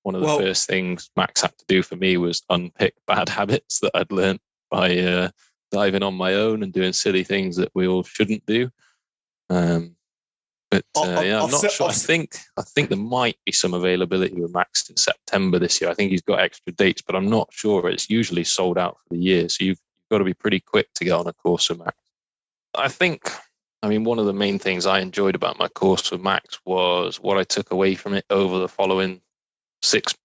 [SPEAKER 4] One of the first things Max had to do for me was unpick bad habits that I'd learned by diving on my own and doing silly things that we all shouldn't do. I'm not sure. I think there might be some availability with Max in September this year. I think he's got extra dates, but I'm not sure. It's usually sold out for the year, so you've got to be pretty quick to get on a course with Max. One of the main things I enjoyed about my course with Max was what I took away from it over the following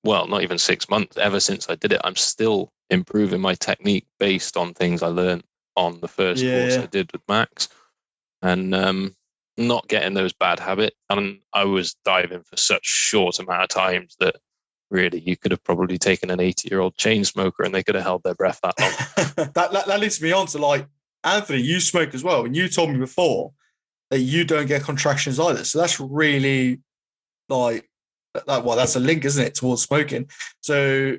[SPEAKER 4] not even 6 months, ever since I did it. I'm still improving my technique based on things I learned on the first course I did with Max, and not getting those bad habits. And I was diving for such short amount of times that really you could have probably taken an 80-year-old chain smoker and they could have held their breath that long.
[SPEAKER 3] that leads me on to, like, Anthony, you smoke as well, and you told me before that you don't get contractions either. So that's really that's a link, isn't it, towards smoking? So,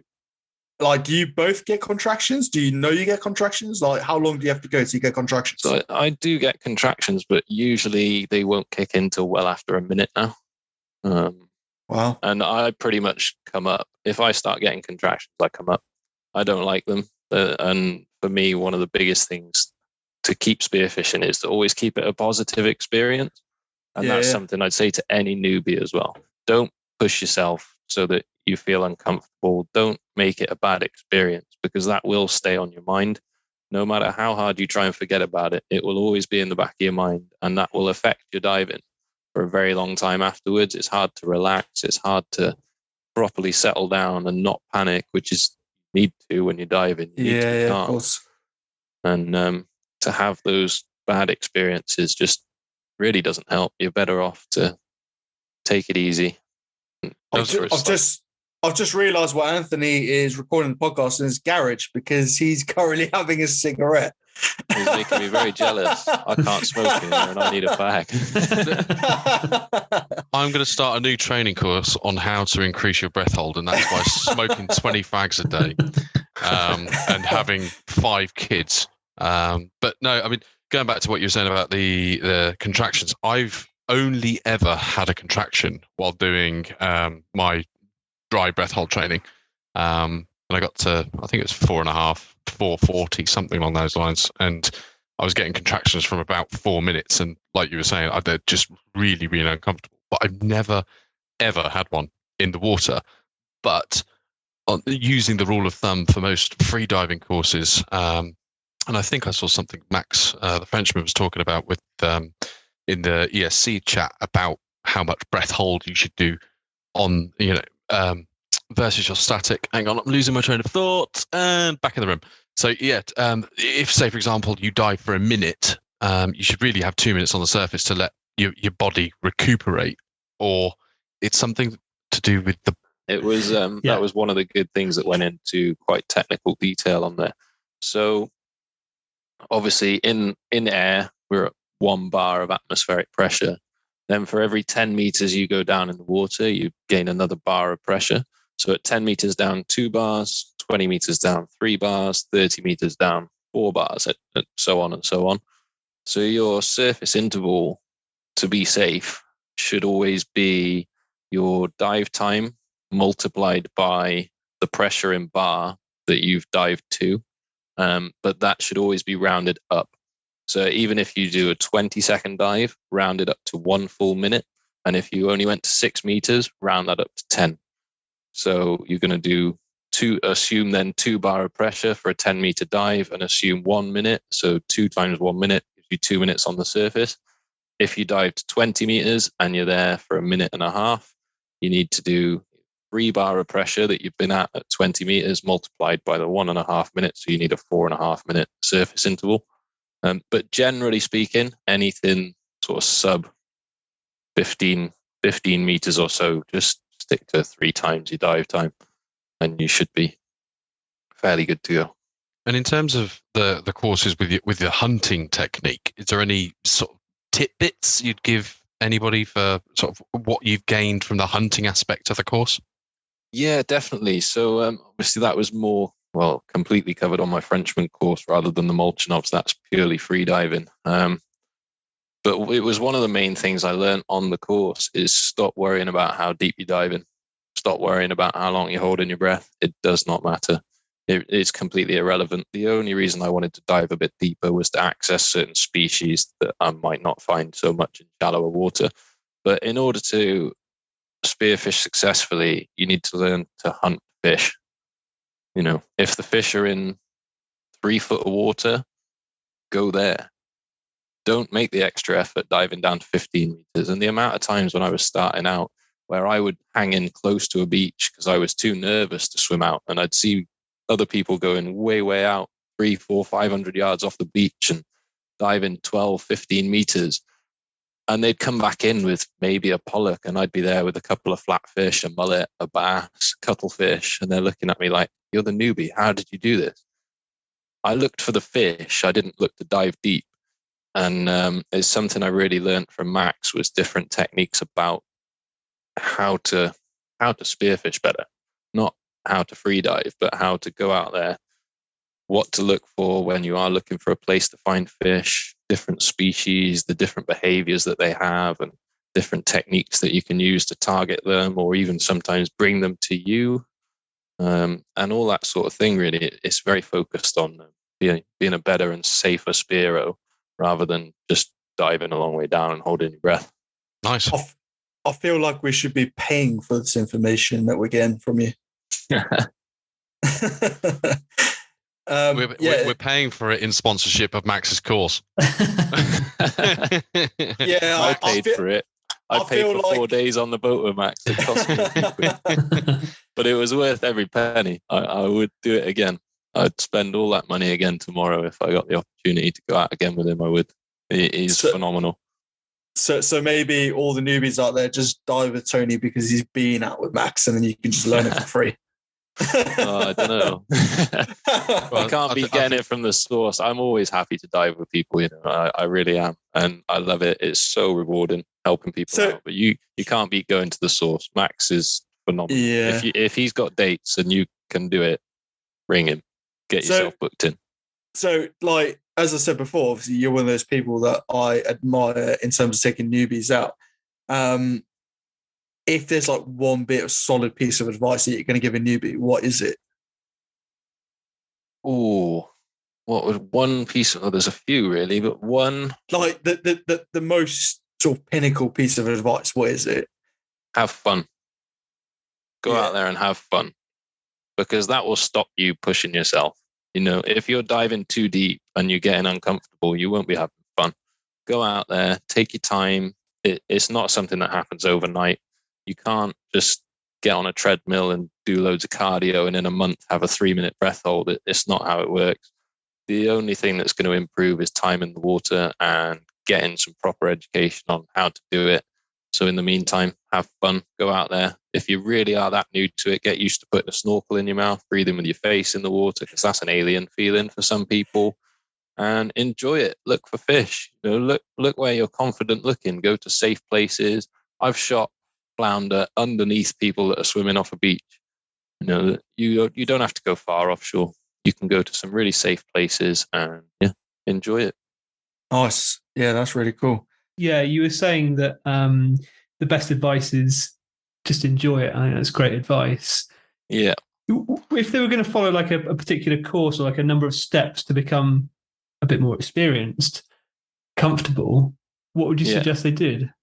[SPEAKER 3] like, do you both get contractions? Do you know you get contractions? Like, how long do you have to go till you get contractions?
[SPEAKER 4] So I do get contractions, but usually they won't kick in till well after a minute now.
[SPEAKER 3] Wow.
[SPEAKER 4] And I pretty much come up. If I start getting contractions, I come up. I don't like them. And for me, one of the biggest things to keep spearfishing is to always keep it a positive experience. And that's something I'd say to any newbie as well. Don't push yourself so that you feel uncomfortable. Don't make it a bad experience, because that will stay on your mind. No matter how hard you try and forget about it, it will always be in the back of your mind, and that will affect your diving for a very long time afterwards. It's hard to relax. It's hard to properly settle down and not panic, which is you need to when you're diving. You need to be calm.
[SPEAKER 3] Of course.
[SPEAKER 4] And to have those bad experiences just really doesn't help. You're better off to take it easy.
[SPEAKER 3] I've just realised what Anthony is recording the podcast in his garage, because he's currently having a cigarette.
[SPEAKER 4] He's making me very jealous. I can't smoke in here and I need a fag.
[SPEAKER 2] I'm going to start a new training course on how to increase your breath hold, and that's by smoking 20 fags a day and having 5 kids. But no, I mean, going back to what you were saying about the contractions, I've only ever had a contraction while doing my dry breath hold training. And I got to, I think it was 4.5, 440, something along those lines. And I was getting contractions from about 4 minutes. And like you were saying, they're just really, really uncomfortable. But I've never, ever had one in the water. But using the rule of thumb for most free diving courses, and I think I saw something Max, the Frenchman, was talking about with in the ESC chat about how much breath hold you should do on, versus your static. Hang on, I'm losing my train of thought, and back in the room. So if, say, for example, you dive for a minute, you should really have 2 minutes on the surface to let your body recuperate, or it's something to do with the...
[SPEAKER 4] It was that was one of the good things that went into quite technical detail on there. So obviously in air, we're at 1 bar of atmospheric pressure. Then for every 10 meters you go down in the water, you gain another bar of pressure. So at 10 meters down, 2 bars, 20 meters down, 3 bars, 30 meters down, 4 bars, and so on and so on. So your surface interval, to be safe, should always be your dive time multiplied by the pressure in bar that you've dived to. But that should always be rounded up. So even if you do a 20-second dive, round it up to 1 full minute. And if you only went to 6 meters, round that up to 10. So you're going to assume then 2 bar of pressure for a 10-meter dive, and assume 1 minute. So 2 times 1 minute gives you 2 minutes on the surface. If you dive to 20 meters and you're there for 1.5 minutes, you need to do 3 bar of pressure that you've been at 20 meters multiplied by the 1.5 minutes. So you need a 4.5 minute surface interval. But generally speaking, anything sort of sub 15 meters or so, just stick to 3 times your dive time and you should be fairly good to go.
[SPEAKER 2] And in terms of the courses with the hunting technique, is there any sort of tidbits you'd give anybody for sort of what you've gained from the hunting aspect of the course?
[SPEAKER 4] Yeah, definitely. So obviously that was more, completely covered on my Frenchman course rather than the Molchanovs. That's purely free diving. But it was one of the main things I learned on the course is stop worrying about how deep you dive in. Stop worrying about how long you're holding your breath. It does not matter. It's completely irrelevant. The only reason I wanted to dive a bit deeper was to access certain species that I might not find so much in shallower water. But in order to spearfish successfully, you need to learn to hunt fish. If the fish are in 3 foot of water, go there. Don't make the extra effort diving down to 15 meters. And the amount of times when I was starting out where I would hang in close to a beach because I was too nervous to swim out, and I'd see other people going way, way out 300, 400, 500 yards off the beach and diving 12, 15 meters. And they'd come back in with maybe a pollock, and I'd be there with a couple of flatfish, a mullet, a bass, cuttlefish. And they're looking at me like, you're the newbie. How did you do this? I looked for the fish. I didn't look to dive deep. And it's something I really learned from Max was different techniques about how to spearfish better. Not how to free dive, but how to go out there, what to look for when you are looking for a place to find fish, different species, the different behaviors that they have, and different techniques that you can use to target them, or even sometimes bring them to you, and all that sort of thing. Really, it's very focused on being a better and safer spearo rather than just diving a long way down and holding your breath.
[SPEAKER 2] Nice.
[SPEAKER 3] I feel like we should be paying for this information that we're getting from you.
[SPEAKER 2] We're paying for it in sponsorship of Max's course.
[SPEAKER 3] I
[SPEAKER 4] paid for it. I paid for 4 days on the boat with Max. It cost me $1, but it was worth every penny. I would do it again. I'd spend all that money again tomorrow if I got the opportunity to go out again with him. I would. He's phenomenal.
[SPEAKER 3] So maybe all the newbies out there just dive with Tony because he's been out with Max, and then you can just learn it for free.
[SPEAKER 4] I don't know. You can't be getting it from the source. I'm always happy to dive with people. I really am, and I love it. It's so rewarding helping people out. But you can't beat going to the source. Max is phenomenal.
[SPEAKER 3] Yeah.
[SPEAKER 4] If he's got dates and you can do it, ring him. Get yourself booked in.
[SPEAKER 3] So, like as I said before, obviously you're one of those people that I admire in terms of taking newbies out. If there's like one bit of solid piece of advice that you're going to give a newbie, what is it?
[SPEAKER 4] Oh, what was one piece? There's a few really, but one
[SPEAKER 3] like the most sort of pinnacle piece of advice. What is it?
[SPEAKER 4] Have fun. Go out there and have fun, because that will stop you pushing yourself. If you're diving too deep and you're getting uncomfortable, you won't be having fun. Go out there, take your time. It's not something that happens overnight. You can't just get on a treadmill and do loads of cardio and in a month have a 3-minute breath hold. It's not how it works. The only thing that's going to improve is time in the water and getting some proper education on how to do it. So in the meantime, have fun, go out there. If you really are that new to it, get used to putting a snorkel in your mouth, breathing with your face in the water, because that's an alien feeling for some people, and enjoy it. Look for fish. Look where you're confident looking. Go to safe places. I've shot flounder underneath people that are swimming off a beach. You don't have to go far offshore. You can go to some really safe places and enjoy it.
[SPEAKER 3] Nice. Yeah, that's really cool.
[SPEAKER 1] Yeah, you were saying that the best advice is just enjoy it. I think that's great advice.
[SPEAKER 4] Yeah.
[SPEAKER 1] If they were going to follow like a particular course or like a number of steps to become a bit more experienced, comfortable, what would you suggest they did?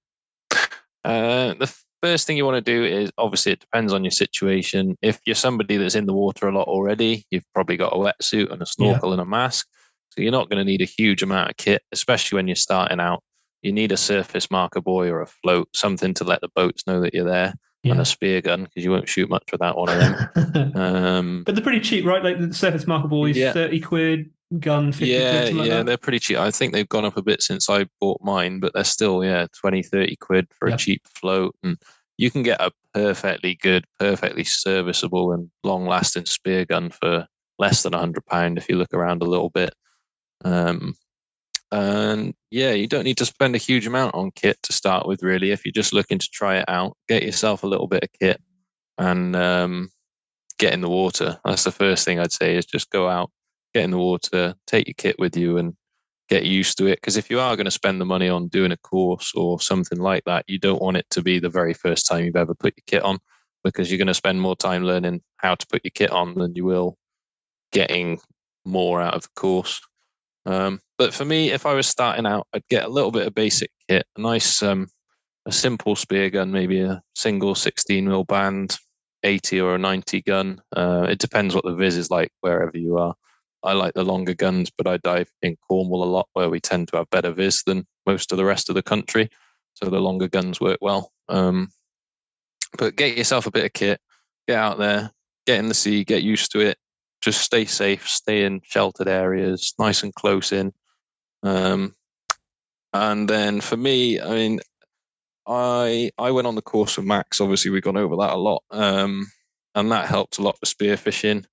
[SPEAKER 4] The first thing you want to do is, obviously it depends on your situation. If you're somebody that's in the water a lot already, you've probably got a wetsuit and a snorkel and a mask. So you're not going to need a huge amount of kit, especially when you're starting out. You need a surface marker buoy or a float, something to let the boats know that you're there, and a spear gun, because you won't shoot much without one of them.
[SPEAKER 1] But they're pretty cheap, right? Like the surface marker buoy, £30, gun, 50 quid, something like that.
[SPEAKER 4] They're pretty cheap. I think they've gone up a bit since I bought mine, but they're still 20, 30 quid for a cheap float. And you can get a perfectly good, perfectly serviceable and long-lasting spear gun for less than £100 if you look around a little bit. And you don't need to spend a huge amount on kit to start with, really. If you're just looking to try it out, get yourself a little bit of kit and get in the water. That's the first thing I'd say, is just go out, get in the water, take your kit with you and get used to it. Because if you are going to spend the money on doing a course or something like that, you don't want it to be the very first time you've ever put your kit on, because you're going to spend more time learning how to put your kit on than you will getting more out of the course. But for me, if I was starting out, I'd get a little bit of basic kit, a nice, a simple spear gun, maybe a single 16mm band, 80 or a 90 gun. It depends what the viz is like wherever you are. I like the longer guns, but I dive in Cornwall a lot, where we tend to have better viz than most of the rest of the country. So the longer guns work well. But get yourself a bit of kit, get out there, get in the sea, get used to it. Just stay safe, stay in sheltered areas, nice and close in. And then for me, I mean, I went on the course with Max. Obviously, we've gone over that a lot. And that helped a lot with spearfishing.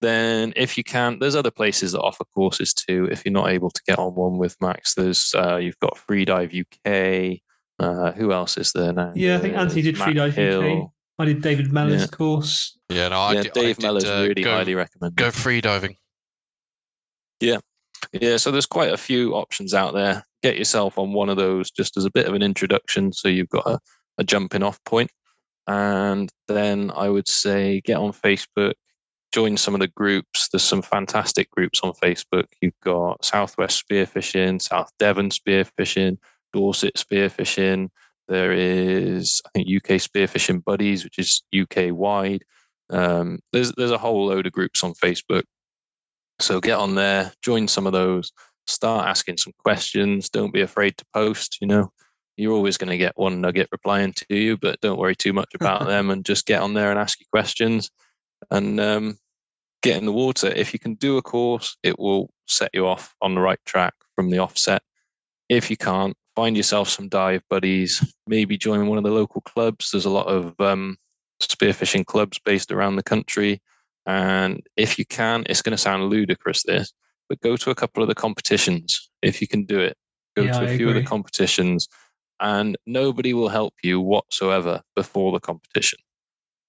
[SPEAKER 4] Then if you can, there's other places that offer courses too. If you're not able to get on one with Max, there's you've got Freedive UK. Who else is there now?
[SPEAKER 1] Yeah, I think Anthony did Freedive UK. I did David Mellor's course.
[SPEAKER 2] Yeah, no,
[SPEAKER 4] Dave Mellor's really highly recommended.
[SPEAKER 2] Go freediving.
[SPEAKER 4] Yeah. So there's quite a few options out there. Get yourself on one of those just as a bit of an introduction, so you've got a jumping off point. And then I would say get on Facebook, join some of the groups. There's some fantastic groups on Facebook. You've got Southwest Spearfishing, South Devon Spearfishing, Dorset Spearfishing. There is, I think, UK Spearfishing Buddies, which is UK wide. There's a whole load of groups on Facebook. So get on there, join some of those, start asking some questions. Don't be afraid to post. You're always going to get one nugget replying to you, but don't worry too much about them, and just get on there and ask your questions and get in the water. If you can do a course, it will set you off on the right track from the offset. If you can't, find yourself some dive buddies, maybe join one of the local clubs. There's a lot of spearfishing clubs based around the country. And if you can, it's going to sound ludicrous, this, but go to a couple of the competitions. If you can do it, go to a few of the competitions, and nobody will help you whatsoever before the competition.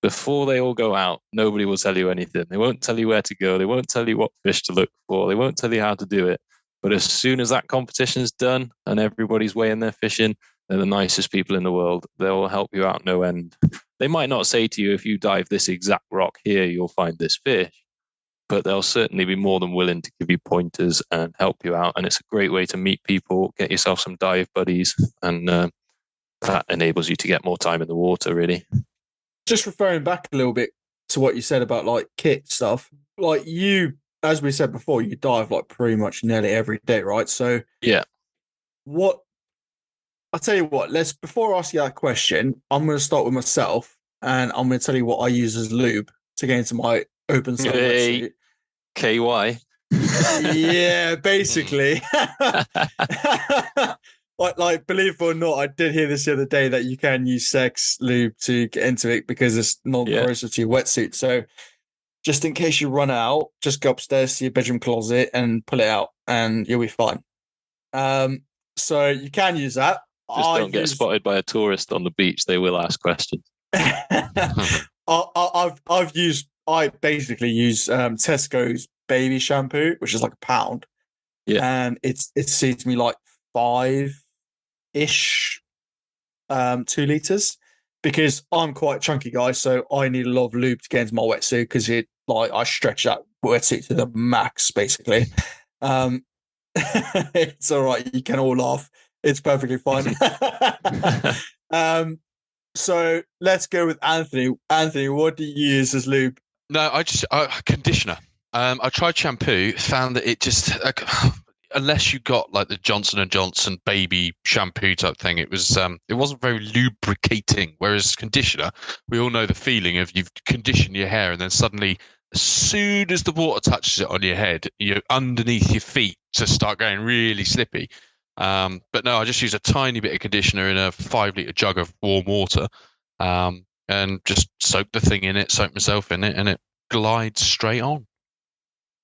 [SPEAKER 4] Before they all go out, nobody will tell you anything. They won't tell you where to go. They won't tell you what fish to look for. They won't tell you how to do it. But as soon as that competition is done and everybody's weighing their fishing, they're the nicest people in the world. They will help you out no end. They might not say to you, if you dive this exact rock here, you'll find this fish. But they'll certainly be more than willing to give you pointers and help you out. And it's a great way to meet people, get yourself some dive buddies, and that enables you to get more time in the water, really.
[SPEAKER 3] Just referring back a little bit to what you said about like kit stuff, like you, as we said before, you dive like pretty much nearly every day, right? So
[SPEAKER 4] yeah,
[SPEAKER 3] I'll tell you what, before I ask you that question, I'm going to start with myself, and I'm going to tell you what I use as lube to get into my open side wetsuit.
[SPEAKER 4] KY.
[SPEAKER 3] Yeah, basically. Like, believe it or not, I did hear this the other day that you can use Sykes lube to get into it because it's non-corrosive to your wetsuit. So just in case you run out, just go upstairs to your bedroom closet and pull it out and you'll be fine. So you can use that.
[SPEAKER 4] Just don't get spotted by a tourist on the beach. They will ask questions.
[SPEAKER 3] I basically use Tesco's baby shampoo, which is like £1.
[SPEAKER 4] Yeah.
[SPEAKER 3] And it seems to me like 5-ish 2 liters, because I'm quite a chunky guy, so I need a lot of lube to get into my wetsuit, because I stretch that wetsuit to the max, basically. It's all right. You can all laugh. It's perfectly fine. So let's go with Anthony. Anthony, what do you use as lube?
[SPEAKER 2] No, conditioner. I tried shampoo, found that it just unless you got like the Johnson & Johnson baby shampoo type thing, it wasn't very lubricating. Whereas conditioner, we all know the feeling of you've conditioned your hair and then suddenly, as soon as the water touches it on your head, you're underneath your feet to start going really slippy. But no, I just use a tiny bit of conditioner in a 5-litre jug of warm water, and just soak the thing in it, soak myself in it, and it glides straight on.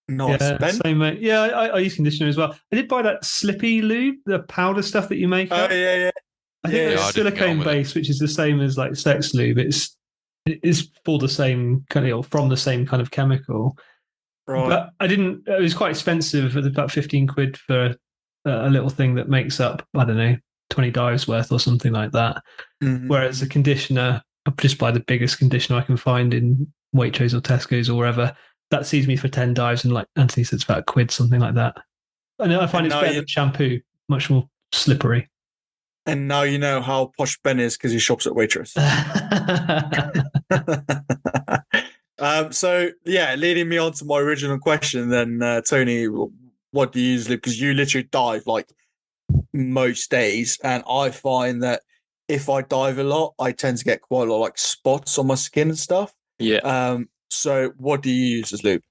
[SPEAKER 3] Nice.
[SPEAKER 1] Yeah, same, mate. Yeah, I use conditioner as well. I did buy that Slippy lube, the powder stuff that you make.
[SPEAKER 3] Oh, yeah.
[SPEAKER 1] I think it's silicone based, which is the same as like Sex lube. It is for the same kind of, or from the same kind of chemical. Right. But it was quite expensive. It was about 15 quid for a little thing that makes up, I don't know, 20 dives worth or something like that.
[SPEAKER 3] Mhm.
[SPEAKER 1] Whereas a conditioner, I just buy the biggest conditioner I can find in Waitrose or Tesco's or wherever. That sees me for 10 dives, and like Anthony said, it's about £1, something like that. And I find
[SPEAKER 3] And
[SPEAKER 1] it's
[SPEAKER 3] now
[SPEAKER 1] better
[SPEAKER 3] you-
[SPEAKER 1] than shampoo, much more slippery.
[SPEAKER 3] And now you know how posh Ben is because he shops at Waitrose. So yeah, leading me on to my original question, then Tony, what do you usually? Because you literally dive like most days, and I find that if I dive a lot, I tend to get quite a lot of like spots on my skin and stuff.
[SPEAKER 4] Yeah.
[SPEAKER 3] So what do you use as lube?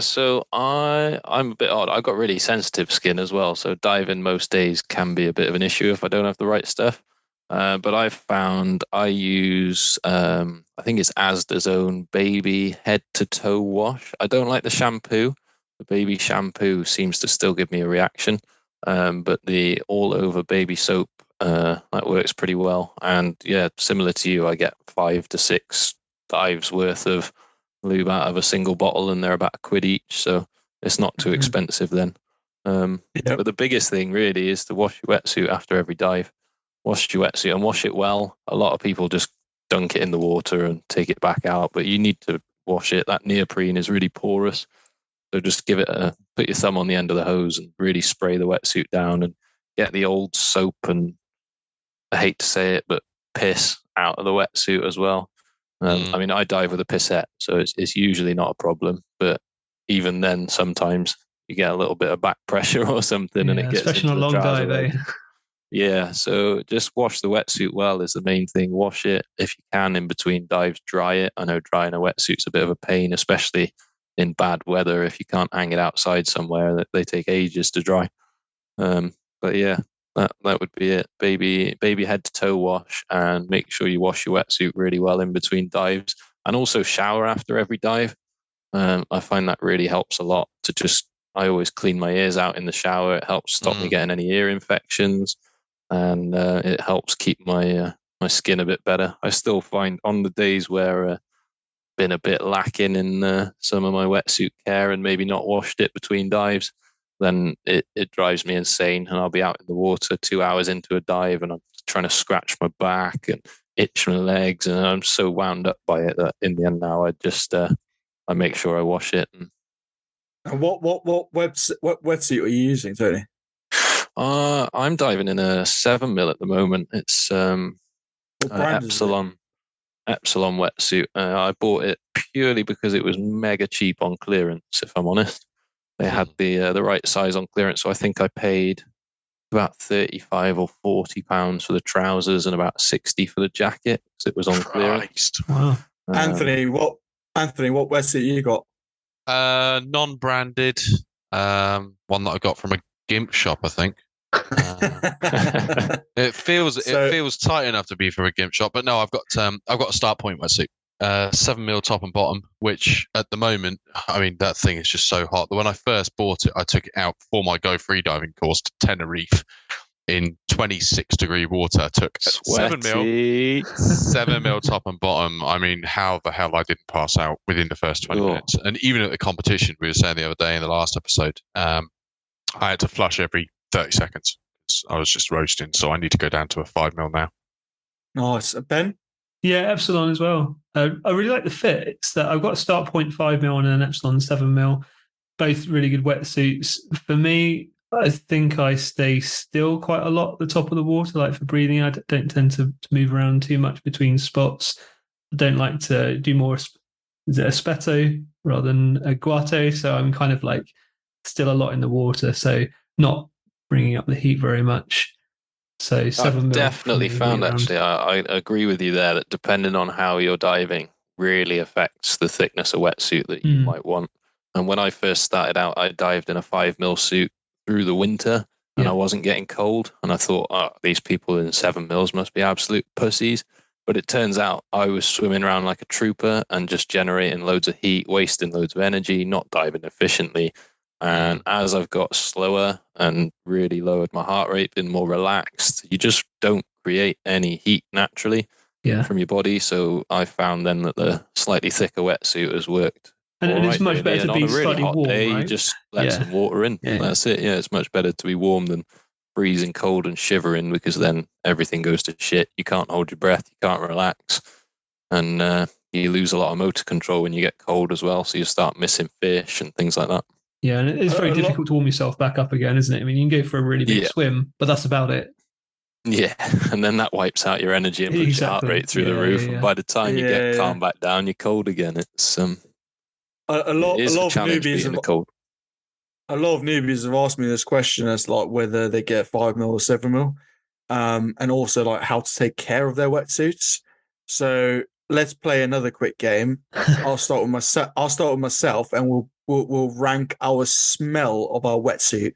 [SPEAKER 4] So I'm a bit odd. I've got really sensitive skin as well, so diving most days can be a bit of an issue if I don't have the right stuff. But I've found I use I think it's Asda's own baby head to toe wash. I don't like the shampoo. The baby shampoo seems to still give me a reaction. But the all over baby soap that works pretty well. And yeah, similar to you, I get 5 to 6 dives worth of lube out of a single bottle, and they're about £1 each, so it's not too expensive then. But the biggest thing really is to wash your wetsuit after every dive. Wash your wetsuit and wash it well. A lot of people just dunk it in the water and take it back out, but you need to wash it. That neoprene is really porous, so just put your thumb on the end of the hose and really spray the wetsuit down and get the old soap and, I hate to say it, but piss out of the wetsuit as well. I mean, I dive with a pissette, so it's usually not a problem. But even then, sometimes you get a little bit of back pressure or something, and it gets
[SPEAKER 1] especially
[SPEAKER 4] into
[SPEAKER 1] on a
[SPEAKER 4] the
[SPEAKER 1] long
[SPEAKER 4] trouser
[SPEAKER 1] dive, eh?
[SPEAKER 4] leg. Yeah, so just wash the wetsuit well is the main thing. Wash it if you can in between dives. Dry it. I know drying a wetsuit's a bit of a pain, especially in bad weather. If you can't hang it outside somewhere, they take ages to dry. But yeah, that would be it. Baby head to toe wash, and make sure you wash your wetsuit really well in between dives, and also shower after every dive. I find that really helps a lot. I always clean my ears out in the shower. It helps stop me getting any ear infections, and it helps keep my skin a bit better. I still find on the days where been a bit lacking in some of my wetsuit care and maybe not washed it between dives, then it drives me insane. And I'll be out in the water 2 hours into a dive and I'm trying to scratch my back and itch my legs. And I'm so wound up by it that in the end now I make sure I wash it.
[SPEAKER 3] And what wetsuit are you using, Tony?
[SPEAKER 4] I'm diving in a 7mm at the moment. It's Epsilon wetsuit. I bought it purely because it was mega cheap on clearance, if I'm honest. They had the right size on clearance, so I think I paid about £35 or £40 for the trousers and about 60 for the jacket because it was on clearance.
[SPEAKER 1] Wow.
[SPEAKER 3] Anthony, what wetsuit you got?
[SPEAKER 2] Non-branded, one that I got from a gimp shop, I think. It feels tight enough to be from a gimp shop, but no, I've got a Start Point wetsuit, 7mm top and bottom, which at the moment, I mean, that thing is just so hot. When I first bought it, I took it out for my Go freediving course to Tenerife in 26-degree water. I took 7mm top and bottom. I mean, how the hell I didn't pass out within the first 20 minutes? And even at the competition, we were saying the other day in the last episode, I had to flush every 30 seconds. I was just roasting, so I need to go down to a 5mm now.
[SPEAKER 3] Nice. Ben?
[SPEAKER 1] Yeah, Epsilon as well. I really like the fit. It's that I've got a Start Point 5mm and an Epsilon 7mm, both really good wetsuits. For me, I think I stay still quite a lot at the top of the water. Like for breathing, I don't tend to move around too much between spots. I don't like to do more, is it aspetto rather than a guato? So I'm kind of like still a lot in the water, so not bringing up the heat very much. So 7mm.
[SPEAKER 4] I've definitely found actually, I agree with you there that depending on how you're diving really affects the thickness of wetsuit that you might want. And when I first started out, I dived in a 5mm suit through the winter and I wasn't getting cold. And I thought, these people in 7mm must be absolute pussies. But it turns out I was swimming around like a trooper and just generating loads of heat, wasting loads of energy, not diving efficiently. And as I've got slower and really lowered my heart rate, been more relaxed, you just don't create any heat naturally from your body. So I found then that the slightly thicker wetsuit has worked
[SPEAKER 1] And
[SPEAKER 4] all
[SPEAKER 1] it's
[SPEAKER 4] right,
[SPEAKER 1] much
[SPEAKER 4] really.
[SPEAKER 1] better
[SPEAKER 4] And
[SPEAKER 1] to
[SPEAKER 4] on
[SPEAKER 1] be
[SPEAKER 4] a really
[SPEAKER 1] slightly
[SPEAKER 4] hot
[SPEAKER 1] warm,
[SPEAKER 4] day,
[SPEAKER 1] right?
[SPEAKER 4] you just let
[SPEAKER 1] Yeah.
[SPEAKER 4] some water in.
[SPEAKER 1] Yeah.
[SPEAKER 4] That's it. Yeah, it's much better to be warm than freezing cold and shivering, because then everything goes to shit. You can't hold your breath, you can't relax, and you lose a lot of motor control when you get cold as well. So you start missing fish and things like that.
[SPEAKER 1] Yeah, and it's very difficult to warm yourself back up again, isn't it? I mean, you can go for a really big swim, but that's about it.
[SPEAKER 4] Yeah, and then that wipes out your energy and puts your heart rate through the roof. And by the time you get calmed back down, you're cold again. It's
[SPEAKER 3] a lot of
[SPEAKER 4] challenge
[SPEAKER 3] newbies
[SPEAKER 4] being the cold.
[SPEAKER 3] A lot of newbies have asked me this question as like whether they get 5 mil or 7 mil, and also like how to take care of their wetsuits. So let's play another quick game. I'll start with myself, and we'll rank our smell of our wetsuit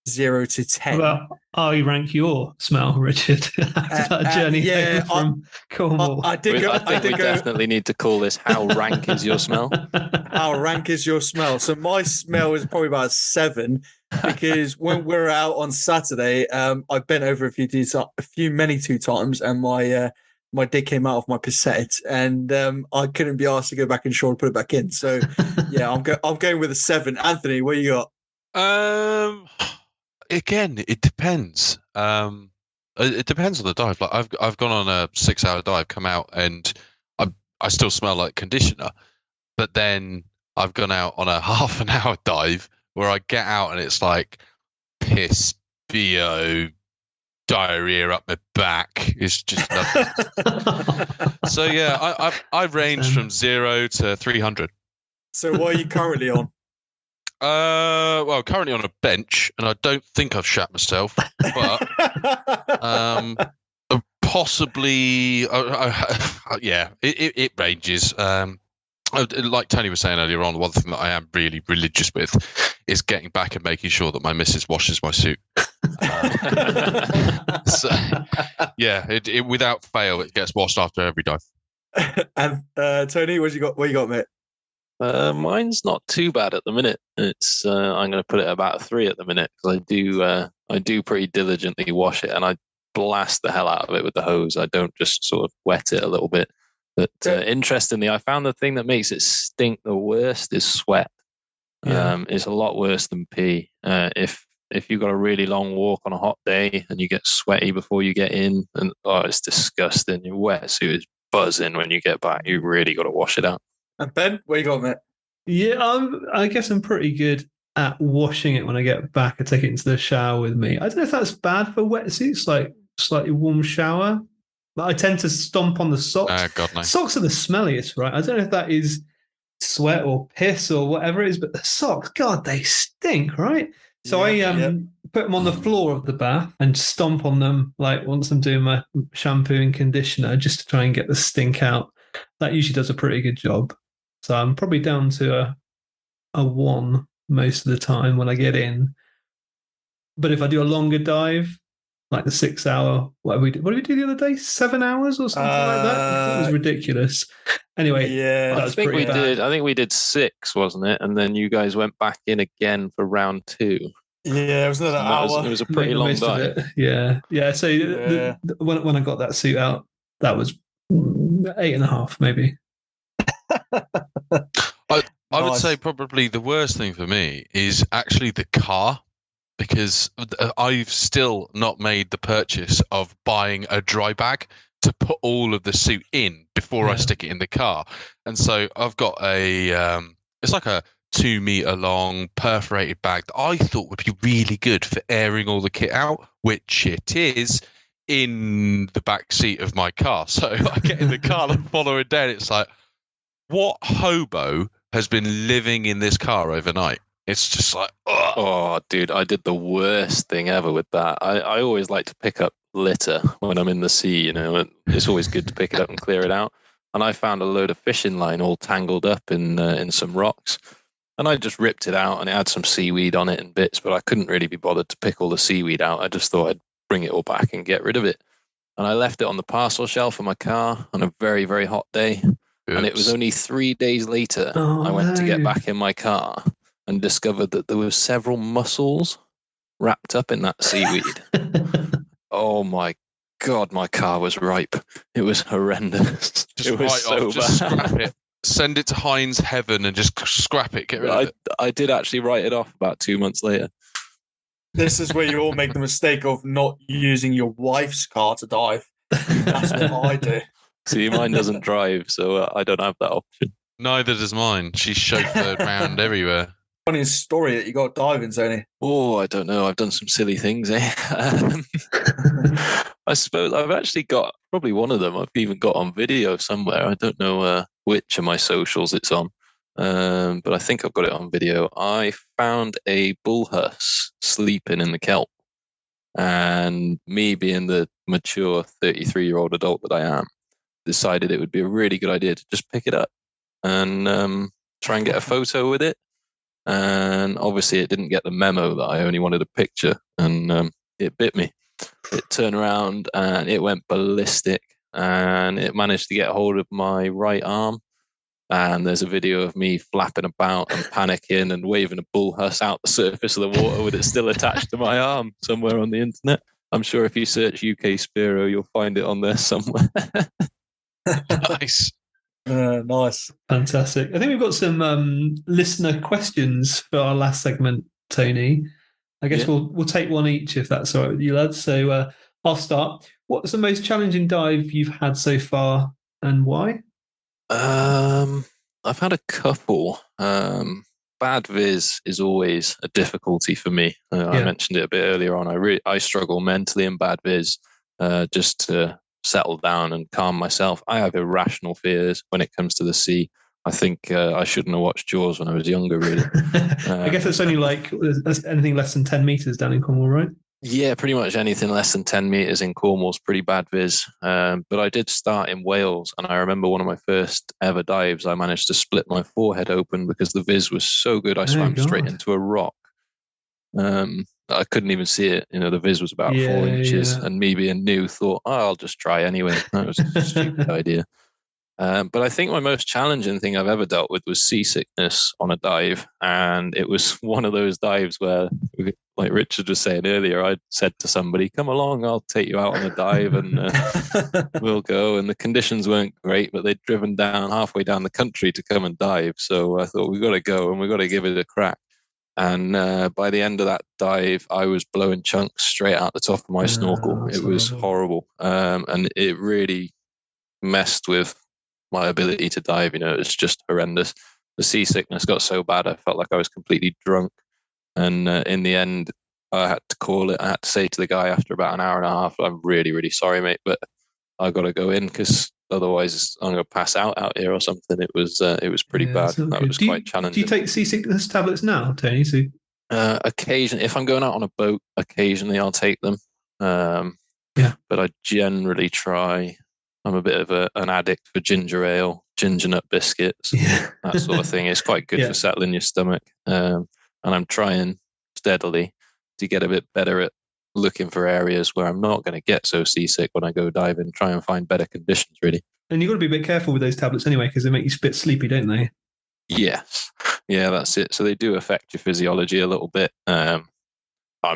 [SPEAKER 3] 0 to 10.
[SPEAKER 1] Well, I rank your smell, Richard, after that journey home from Cornwall.
[SPEAKER 4] I think we definitely need to call this "How rank is your smell?"
[SPEAKER 3] How rank is your smell? So my smell is probably about 7, because when we're out on Saturday, I bent over many two times, and my dick came out of my cassette, and I couldn't be asked to go back in shore and put it back in. So yeah, I'm going with a 7. Anthony, what you got?
[SPEAKER 2] Again, it depends. It depends on the dive. Like I've gone on a 6-hour dive, come out, and I still smell like conditioner. But then I've gone out on a half an hour dive where I get out and it's like piss, BO, diarrhea up my back. It's just nothing. So yeah, I've ranged from 0 to 300.
[SPEAKER 3] So what are you currently on?
[SPEAKER 2] Well, currently on a bench, and I don't think I've shat myself, but possibly, yeah, it ranges. Like Tony was saying earlier on, one thing that I am really religious with is getting back and making sure that my missus washes my suit. So, yeah, it without fail, it gets washed after every dive.
[SPEAKER 3] And Tony, what you got, mate?
[SPEAKER 4] Mine's not too bad at the minute. It's I'm going to put it about a 3 at the minute, because I do pretty diligently wash it, and I blast the hell out of it with the hose. I don't just sort of wet it a little bit. But interestingly, I found the thing that makes it stink the worst is sweat. It's a lot worse than pee. If you've got a really long walk on a hot day and you get sweaty before you get in, and it's disgusting. Your wetsuit is buzzing when you get back. You really got to wash it out.
[SPEAKER 3] And Ben, what you got, mate?
[SPEAKER 1] Yeah, I guess I'm pretty good at washing it when I get back. I take it into the shower with me. I don't know if that's bad for wetsuits, like slightly warm shower. But I tend to stomp on the socks.
[SPEAKER 2] God, no.
[SPEAKER 1] Socks are the smelliest, right? I don't know if that is sweat or piss or whatever it is, but the socks, God, they stink, right? So I put them on the floor of the bath and stomp on them, like once I'm doing my shampoo and conditioner, just to try and get the stink out. That usually does a pretty good job. So I'm probably down to a 1 most of the time when I get in. But if I do a longer dive, like the 6-hour, what did we do the other day? 7 hours or something like that? It was ridiculous. Anyway,
[SPEAKER 3] yeah,
[SPEAKER 1] I think
[SPEAKER 4] we did 6, wasn't it? And then you guys went back in again for round 2.
[SPEAKER 3] Yeah, it was another hour.
[SPEAKER 4] It was a pretty long dive.
[SPEAKER 1] Yeah. So when I got that suit out, that was 8.5 maybe.
[SPEAKER 2] I would say probably the worst thing for me is actually the car, because I've still not made the purchase of buying a dry bag to put all of the suit in before I stick it in the car. And so I've got it's like a 2 meter long perforated bag that I thought would be really good for airing all the kit out, which it is, in the back seat of my car. So I get in the car the following day and it's like, what hobo has been living in this car overnight? It's just like, ugh.
[SPEAKER 4] Oh, dude, I did the worst thing ever with that. I always like to pick up litter when I'm in the sea, and it's always good to pick it up and clear it out. And I found a load of fishing line all tangled up in some rocks. And I just ripped it out, and it had some seaweed on it and bits, but I couldn't really be bothered to pick all the seaweed out. I just thought I'd bring it all back and get rid of it. And I left it on the parcel shelf of my car on a very, very hot day. Oops. And it was only 3 days later I went to get back in my car and discovered that there were several mussels wrapped up in that seaweed. Oh my God, my car was ripe. It was horrendous.
[SPEAKER 2] Just it was so bad. Scrap it. send it to Heinz Heaven and just scrap it. Get rid of it.
[SPEAKER 4] I did actually write it off about 2 months later.
[SPEAKER 3] This is where you all make the mistake of not using your wife's car to dive. That's what I do.
[SPEAKER 4] See, mine doesn't drive, so I don't have that option.
[SPEAKER 2] Neither does mine. She's chauffeured around everywhere.
[SPEAKER 3] Funniest story that you got diving, Tony.
[SPEAKER 4] Oh, I don't know. I've done some silly things, eh? I suppose I've actually got probably one of them. I've even got on video somewhere. I don't know which of my socials it's on, but I think I've got it on video. I found a bullhuss sleeping in the kelp, and me being the mature 33-year-old adult that I am, decided it would be a really good idea to just pick it up and try and get a photo with it. And obviously it didn't get the memo that I only wanted a picture, and it bit me. It turned around and it went ballistic, and it managed to get hold of my right arm. And there's a video of me flapping about and panicking and waving a bullhuss out the surface of the water with it still attached to my arm somewhere on the internet. I'm sure if you search UK Spearo, you'll find it on there somewhere.
[SPEAKER 2] Nice.
[SPEAKER 3] Nice.
[SPEAKER 1] Fantastic. I think we've got some listener questions for our last segment, Tony. I guess we'll take one each if that's all right with you, lads. So I'll start. What's the most challenging dive you've had so far, and why?
[SPEAKER 4] I've had a couple. Bad viz is always a difficulty for me. I mentioned it a bit earlier on. I struggle mentally in bad viz, just to settle down and calm myself. I have irrational fears when it comes to the sea. I think I shouldn't have watched Jaws when I was younger, really.
[SPEAKER 1] I guess it's only like anything less than 10 meters down in Cornwall, right?
[SPEAKER 4] Yeah, pretty much anything less than 10 meters in Cornwall is pretty bad viz. But I did start in Wales, and I remember one of my first ever dives, I managed to split my forehead open because the viz was so good. I swam straight into a rock. I couldn't even see it. The viz was about 4 inches, and me being new thought, I'll just try anyway. That was a stupid idea. But I think my most challenging thing I've ever dealt with was seasickness on a dive. And it was one of those dives where, like Richard was saying earlier, I said to somebody, come along, I'll take you out on a dive and we'll go. And the conditions weren't great, but they'd driven down halfway down the country to come and dive. So I thought, we've got to go and we've got to give it a crack. And by the end of that dive, I was blowing chunks straight out the top of my snorkel. It was horrible. And it really messed with my ability to dive. It's just horrendous. The seasickness got so bad, I felt like I was completely drunk. And in the end, I had to call it. I had to say to the guy after about an hour and a half, I'm really, really sorry, mate, but I got to go in because otherwise I'm going to pass out here or something. It was pretty bad. That was quite challenging.
[SPEAKER 1] Do you take seasickness tablets now, Tony? So
[SPEAKER 4] occasionally, if I'm going out on a boat, occasionally I'll take them. But I generally try. I'm a bit of an addict for ginger ale, ginger nut biscuits, that sort of thing. It's quite good for settling your stomach. And I'm trying steadily to get a bit better at looking for areas where I'm not going to get so seasick when I go diving, try and find better conditions, really. And
[SPEAKER 1] you've got to be a bit careful with those tablets anyway, because they make you a bit sleepy, don't they?
[SPEAKER 4] Yes. Yeah, that's it. So they do affect your physiology a little bit. I'm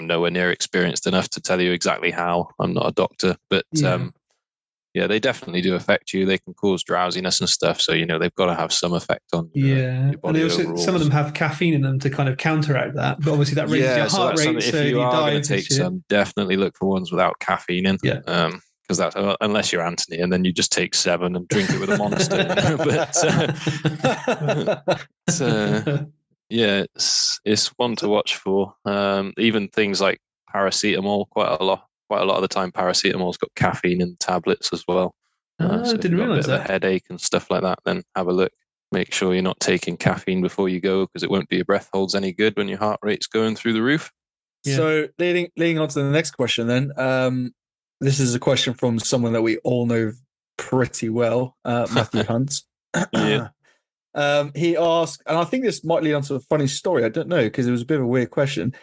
[SPEAKER 4] nowhere near experienced enough to tell you exactly how. I'm not a doctor, but yeah, they definitely do affect you. They can cause drowsiness and stuff. So, they've got to have some effect on your body.
[SPEAKER 1] And they also, some of them have caffeine in them to kind of counteract that. But obviously that raises your heart rate.
[SPEAKER 4] So if you are going to take some, definitely look for ones without caffeine in.
[SPEAKER 1] Yeah.
[SPEAKER 4] Because that's, unless you're Anthony, and then you just take 7 and drink it with a monster. Yeah, it's one to watch for. Even things like paracetamol, quite a lot of the time, paracetamol's got caffeine in tablets as well.
[SPEAKER 1] I didn't realize that.
[SPEAKER 4] A headache and stuff like that, then have a look. Make sure you're not taking caffeine before you go, because it won't do your breath holds any good when your heart rate's going through the roof.
[SPEAKER 3] Yeah. So leading on to the next question then. This is a question from someone that we all know pretty well, Matthew Hunt.
[SPEAKER 4] Yeah.
[SPEAKER 3] He asked, and I think this might lead on to a funny story. I don't know, because it was a bit of a weird question.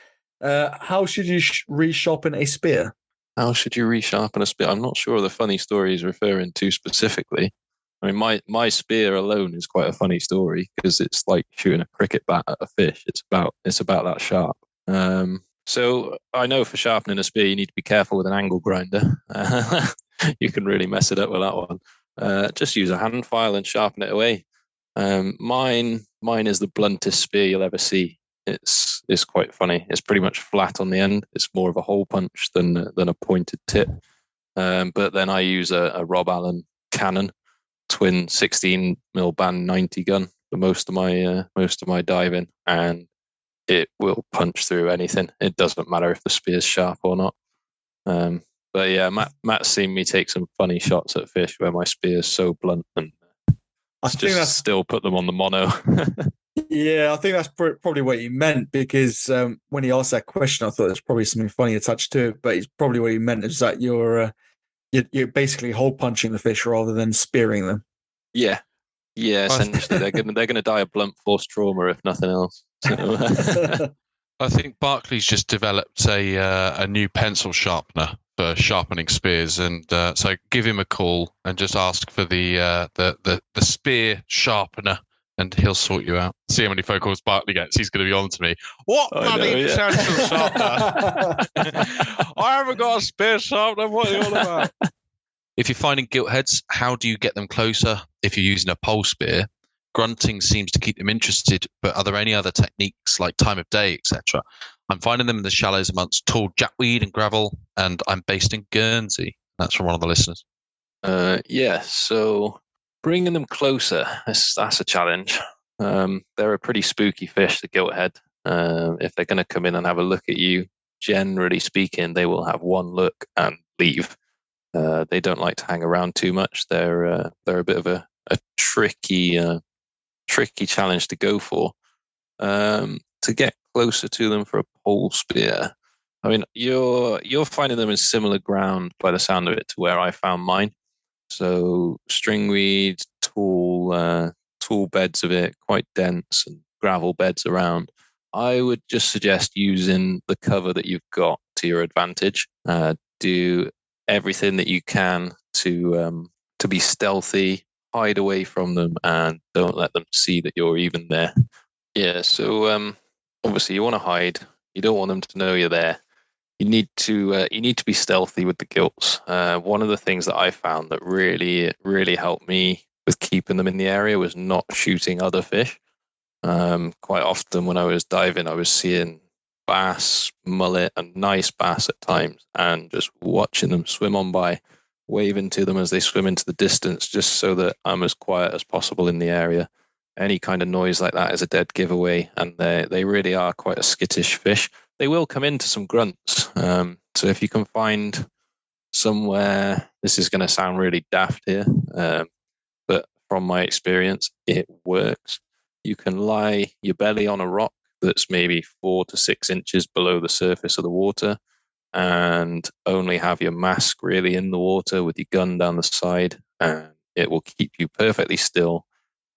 [SPEAKER 3] How should you resharpen a spear?
[SPEAKER 4] How should you resharpen a spear? I'm not sure the funny story he's referring to specifically. I mean, my spear alone is quite a funny story, because it's like shooting a cricket bat at a fish. It's about that sharp. So I know for sharpening a spear, you need to be careful with an angle grinder. You can really mess it up with that one. Just use a hand file and sharpen it away. Mine is the bluntest spear you'll ever see. It's quite funny. It's pretty much flat on the end. It's more of a hole punch than a pointed tip. But then I use a Rob Allen Cannon twin 16mm band 90 gun for most of my diving, and it will punch through anything. It doesn't matter if the spear's sharp or not. But yeah, Matt's seen me take some funny shots at fish where my spear's so blunt, and
[SPEAKER 3] I think that's
[SPEAKER 4] still put them on the mono.
[SPEAKER 3] Yeah, I think that's probably what he meant, because when he asked that question, I thought there's probably something funny attached to it. But it's probably what he meant is that you're basically hole punching the fish rather than spearing them.
[SPEAKER 4] Yeah. Essentially, they're gonna die of blunt force trauma if nothing else. So.
[SPEAKER 2] I think Barclays just developed a new pencil sharpener for sharpening spears, and so give him a call and just ask for the spear sharpener, and he'll sort you out. See how many phone calls Barkley gets. He's going to be on to me. What bloody pencil sharpener? I haven't got a spear sharpener. What are you all about? If you're finding giltheads, how do you get them closer? If you're using a pole spear, grunting seems to keep them interested, but are there any other techniques like time of day, etc.? I'm finding them in the shallows amongst tall jackweed and gravel, and I'm based in Guernsey. That's from one of the listeners.
[SPEAKER 4] So bringing them closer, that's a challenge. They're a pretty spooky fish, the gilthead. If they're going to come in and have a look at you, generally speaking, they will have one look and leave. They don't like to hang around too much. They're a bit of a tricky challenge to go for. To get closer to them for a pole spear, I mean, you're finding them in similar ground by the sound of it to where I found mine. So stringweed, tall beds of it, quite dense, and gravel beds around. I would just suggest using the cover that you've got to your advantage. Do everything that you can to be stealthy, hide away from them, and don't let them see that you're even there. Yeah, so obviously you want to hide. You don't want them to know you're there. You need to be stealthy with the gilts. One of the things that I found that really helped me with keeping them in the area was not shooting other fish. Quite often when I was diving, I was seeing bass, mullet, and nice bass at times, and just watching them swim on by, waving to them as they swim into the distance, just so that I'm as quiet as possible in the area. Any kind of noise like that is a dead giveaway, and they really are quite a skittish fish. They will come into some grunts. So if you can find somewhere, this is going to sound really daft here, but from my experience, it works. You can lie your belly on a rock that's maybe 4 to 6 inches below the surface of the water, and only have your mask really in the water with your gun down the side, and it will keep you perfectly still,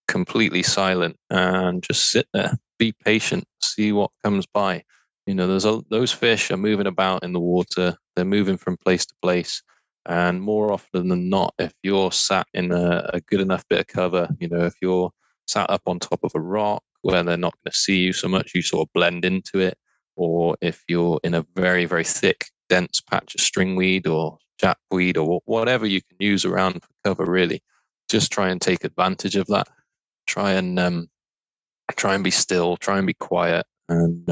[SPEAKER 4] completely silent, and just sit there, be patient, see what comes by. You know, those fish are moving about in the water. They're moving from place to place, and more often than not, if you're sat in a good enough bit of cover, you know, if you're sat up on top of a rock where they're not going to see you so much, you sort of blend into it. Or if you're in a very, very thick, dense patch of stringweed or jackweed or whatever you can use around for cover, really, just try and take advantage of that. Try and be still, try and be quiet, and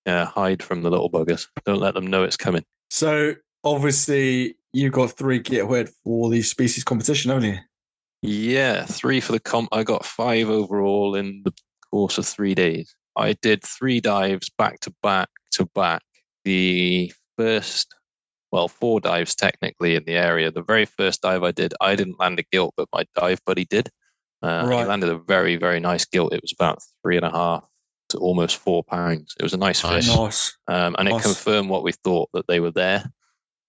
[SPEAKER 4] hide from the little buggers. Don't let them know it's coming.
[SPEAKER 3] So obviously you got 3 gilthead for the species competition, haven't you?
[SPEAKER 4] Yeah, 3 for the comp. I got 5 overall in the course of 3 days. I did 3 dives back to back to back. The first, 4 dives technically in the area. The very first dive I did, I didn't land a gilt, but my dive buddy did. He landed a very, very nice gilt. It was about 3.5 to almost 4 pounds. It was a nice fish.
[SPEAKER 3] Nice.
[SPEAKER 4] And it confirmed what we thought, that they were there.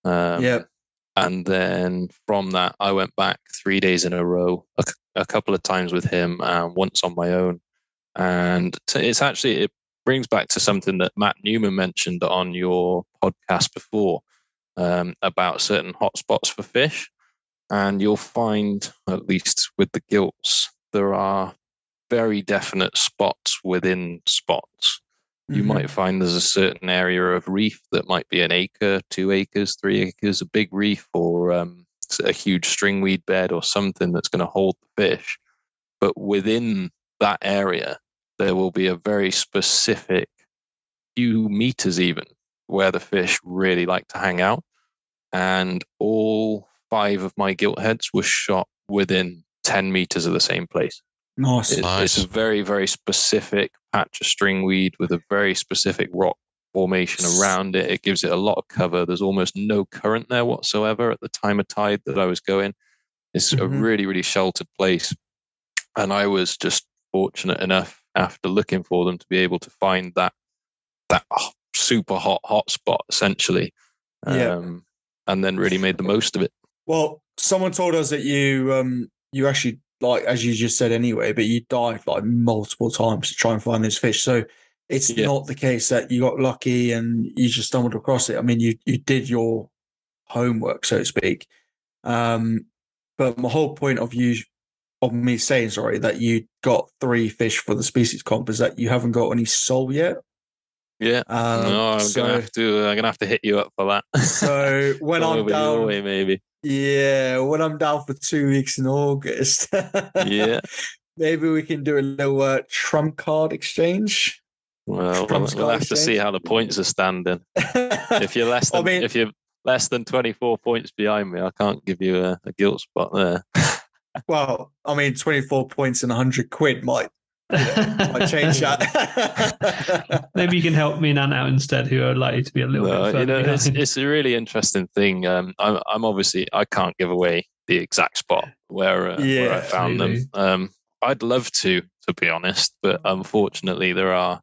[SPEAKER 4] And then from that, I went back 3 days in a row, a couple of times with him, and once on my own. And it brings back to something that Matt Newman mentioned on your podcast before, about certain hotspots for fish. And you'll find, at least with the gilts, there are very definite spots within spots. You might find there's a certain area of reef that might be 1 acre, 2 acres, 3 acres, a big reef, or a huge stringweed bed or something that's going to hold the fish. But within that area, there will be a very specific few meters even where the fish really like to hang out. And all 5 of my giltheads were shot within 10 meters of the same place.
[SPEAKER 3] Nice.
[SPEAKER 4] It's a very, very specific patch of stringweed with a very specific rock formation around it. It gives it a lot of cover. There's almost no current there whatsoever at the time of tide that I was going. It's a really, really sheltered place. And I was just fortunate enough after looking for them to be able to find that super hot spot essentially. And then really made the most of it.
[SPEAKER 3] Well, someone told us that you actually, like, as you just said anyway, but you dived like multiple times to try and find this fish. So it's not the case that you got lucky and you just stumbled across it. I mean, you did your homework, so to speak. But my whole point of me saying, that you got 3 fish for the species comp is that you haven't got any sole yet.
[SPEAKER 4] Yeah, no, I'm gonna have to hit you up for that.
[SPEAKER 3] So when I'm down,
[SPEAKER 4] your way, maybe.
[SPEAKER 3] Yeah, when I'm down for 2 weeks in August, maybe we can do a little trump card exchange.
[SPEAKER 4] Well, we'll have to see how the points are standing. If you're less than 24 points behind me, I can't give you a gilt spot there.
[SPEAKER 3] Well, I mean, 24 points and 100 quid might change that.
[SPEAKER 1] Maybe you can help me and Ant out instead, who are likely to be a little bit further behind.
[SPEAKER 4] It's a really interesting thing. I'm obviously, I can't give away the exact spot where I found them. I'd love to be honest, but unfortunately there are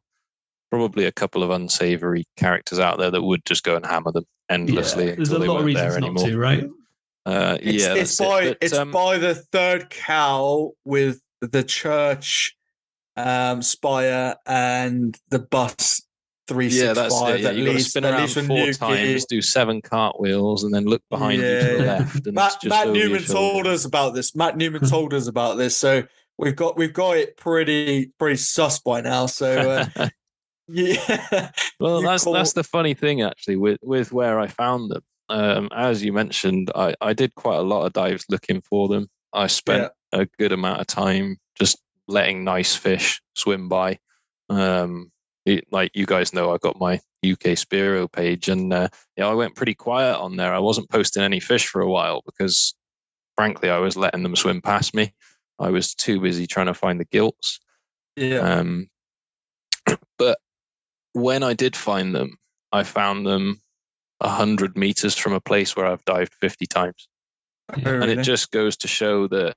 [SPEAKER 4] probably a couple of unsavory characters out there that would just go and hammer them endlessly.
[SPEAKER 1] There's a lot of reasons not to, right?
[SPEAKER 3] It's by the third cow with the church spire and the bus 365.
[SPEAKER 4] That's it. Yeah, you've got to spin around 4 times, do 7 cartwhels, and then look behind you to the left. And
[SPEAKER 3] Matt Newman told us about this. So we've got it pretty sus by now. So
[SPEAKER 4] well, that's the funny thing actually with where I found them. As you mentioned, I did quite a lot of dives looking for them. I spent a good amount of time just letting nice fish swim by. Like you guys know, I got my UK Spearo page, and I went pretty quiet on there. I wasn't posting any fish for a while because, frankly, I was letting them swim past me. I was too busy trying to find the gilts.
[SPEAKER 3] Yeah.
[SPEAKER 4] But when I did find them, I found them 100 meters from a place where I've dived 50 times.
[SPEAKER 3] Oh, really?
[SPEAKER 4] And it just goes to show that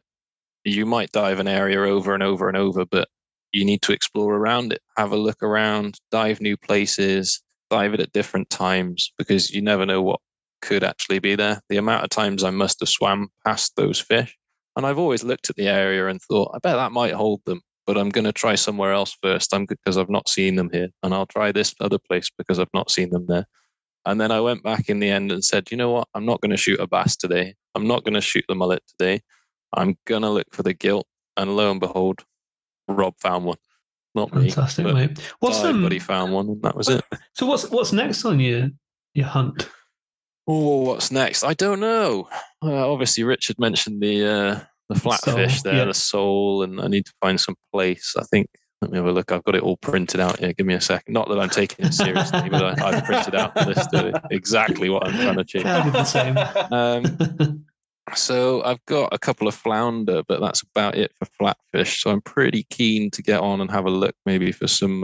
[SPEAKER 4] you might dive an area over and over and over, but you need to explore around it, have a look around, dive new places, dive it at different times, because you never know what could actually be there. The amount of times I must have swam past those fish, and I've always looked at the area and thought, I bet that might hold them, but I'm going to try somewhere else first. I'm good because I've not seen them here, and I'll try this other place because I've not seen them there. And then I went back in the end and said, you know what? I'm not going to shoot a bass today. I'm not going to shoot the mullet today. I'm going to look for the gilt. And lo and behold, Rob found one. Not me.
[SPEAKER 1] Fantastic, mate.
[SPEAKER 4] Buddy found one, and that was it.
[SPEAKER 1] So what's next on your hunt?
[SPEAKER 4] Oh, what's next? I don't know. Obviously, Richard mentioned the flatfish there, the sole, and I need to find some place. I think, let me have a look. I've got it all printed out here. Give me a second. Not that I'm taking it seriously, but I've printed out the list of exactly what I'm trying to achieve.
[SPEAKER 1] I did the same.
[SPEAKER 4] So I've got a couple of flounder, but that's about it for flatfish. So I'm pretty keen to get on and have a look, maybe for some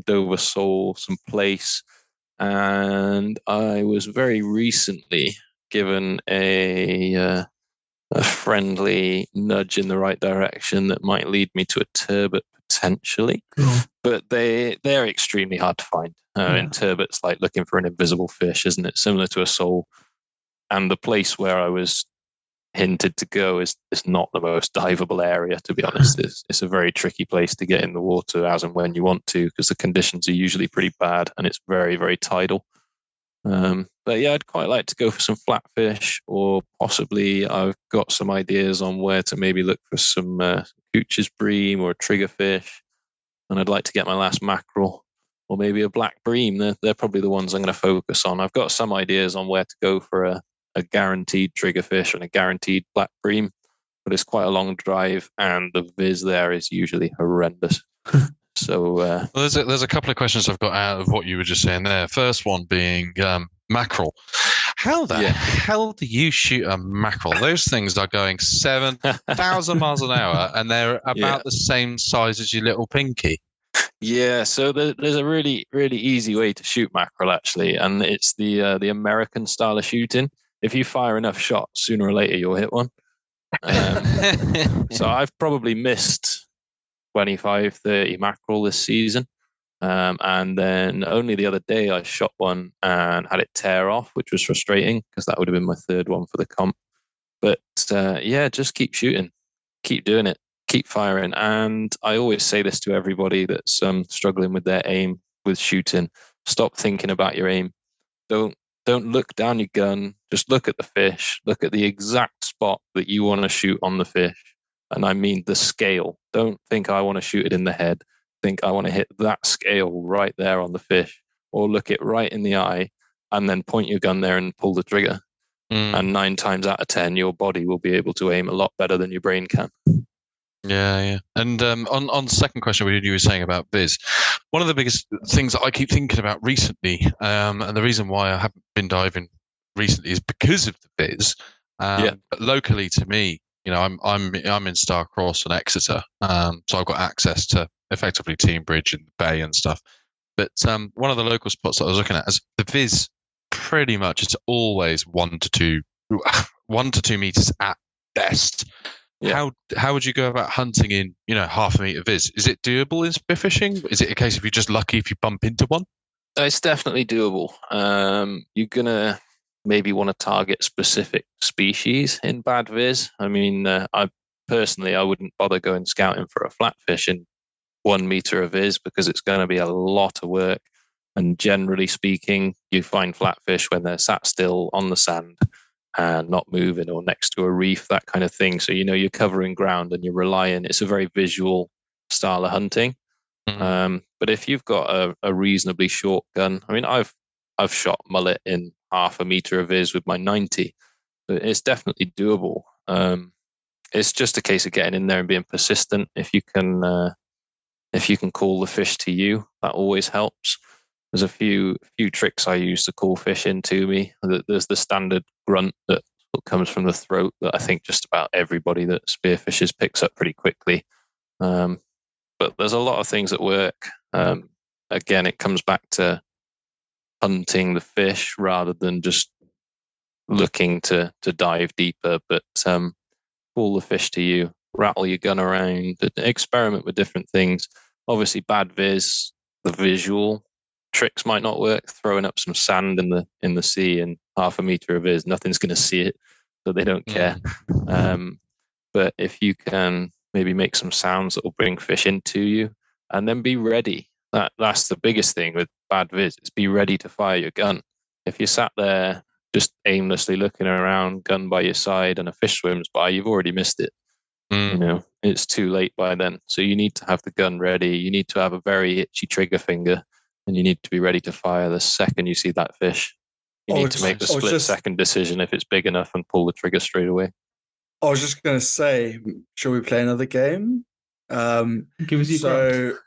[SPEAKER 4] Dover sole, some plaice. And I was very recently given a friendly nudge in the right direction that might lead me to a turbot potentially.
[SPEAKER 1] Cool.
[SPEAKER 4] But they're extremely hard to find. And turbot's like looking for an invisible fish, isn't it? Similar to a sole. And the place where I was hinted to go is not the most diveable area, to be honest. It's a very tricky place to get in the water as and when you want to, because the conditions are usually pretty bad and it's very, very tidal. But yeah, I'd quite like to go for some flatfish, or possibly I've got some ideas on where to maybe look for some Cooch's bream or a triggerfish, and I'd like to get my last mackerel, or maybe a black bream. They're probably the ones I'm going to focus on. I've got some ideas on where to go for a guaranteed triggerfish and a guaranteed black bream. but it's quite a long drive, and the viz there is usually horrendous. So
[SPEAKER 2] well, there's a couple of questions I've got out of what you were just saying there. First one being mackerel. How the hell do you shoot a mackerel? Those things are going 7,000 miles an hour, and they're about the same size as your little pinky.
[SPEAKER 4] Yeah, so there's a really, really easy way to shoot mackerel, actually, and it's the American style of shooting. If you fire enough shots, sooner or later you'll hit one. So I've probably missed 25, 30 mackerel this season. And then only the other day I shot one and had it tear off, which was frustrating because that would have been my third one for the comp. But just keep shooting, keep doing it, keep firing. And I always say this to everybody that's struggling with their aim with shooting: stop thinking about your aim. Don't look down your gun. Just look at the fish. Look at the exact spot that you want to shoot on the fish. And I mean the scale. Don't think I want to shoot it in the head. Think I want to hit that scale right there on the fish, or look it right in the eye and then point your gun there and pull the trigger. And 9 times out of 10, your body will be able to aim a lot better than your brain can.
[SPEAKER 2] Yeah. And on the second question, what you were saying about viz, one of the biggest things that I keep thinking about recently, and the reason why I haven't been diving recently is because of the viz. But locally to me, I'm in Starcross and Exeter, so I've got access to effectively Team Bridge and the Bay and stuff. But one of the local spots that I was looking at is the viz. Pretty much, it's always 1 to 2 meters at best. Yeah. How would you go about hunting in half a meter viz? Is it doable in spearfishing? Is it a case of you're just lucky if you bump into one?
[SPEAKER 4] It's definitely doable. You're gonna maybe want to target specific species in bad viz. I mean, I wouldn't bother going scouting for a flatfish in 1 meter of viz because it's going to be a lot of work. And generally speaking, you find flatfish when they're sat still on the sand and not moving, or next to a reef, that kind of thing. So you're covering ground and you're relying. It's a very visual style of hunting. But if you've got a reasonably short gun, I mean, I've shot mullet in half a meter of viz with my 90. But it's definitely doable. It's just a case of getting in there and being persistent. If you can call the fish to you, that always helps. There's a few tricks I use to call fish into me. There's the standard grunt that comes from the throat that I think just about everybody that spearfishes picks up pretty quickly. But there's a lot of things that work. Again, it comes back to hunting the fish rather than just looking to dive deeper. But call the fish to you, rattle your gun around, experiment with different things. Obviously, bad viz, the visual tricks might not work. Throwing up some sand in the sea and half a meter of viz, nothing's going to see it, so they don't care. But if you can maybe make some sounds that will bring fish into you, and then be ready. That's the biggest thing with bad viz. Is be ready to fire your gun. If you sat there just aimlessly looking around, gun by your side, and a fish swims by, you've already missed it. It's too late by then. So you need to have the gun ready. You need to have a very itchy trigger finger, and you need to be ready to fire the second you see that fish. You need to make the split-second decision if it's big enough and pull the trigger straight away.
[SPEAKER 3] I was just going to say, shall we play another game?
[SPEAKER 1] Give us your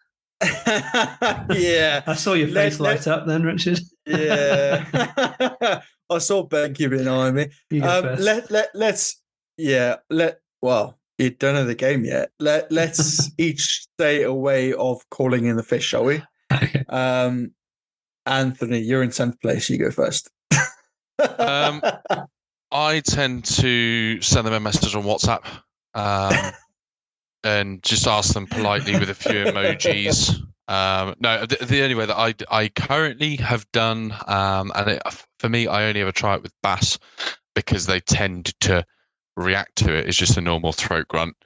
[SPEAKER 3] yeah.
[SPEAKER 1] I saw your face light up then, Richard.
[SPEAKER 3] Yeah. I saw Ben keeping an eye on me.
[SPEAKER 1] You go first.
[SPEAKER 3] Well, you don't know the game yet. Let's each say a way of calling in the fish, shall we?
[SPEAKER 1] Okay.
[SPEAKER 3] Anthony, you're in 10th place. You go first.
[SPEAKER 2] I tend to send them a message on WhatsApp and just ask them politely with a few emojis. No, the only way that I currently have done, for me, I only ever try it with bass because they tend to react to it. It's just a normal throat grunt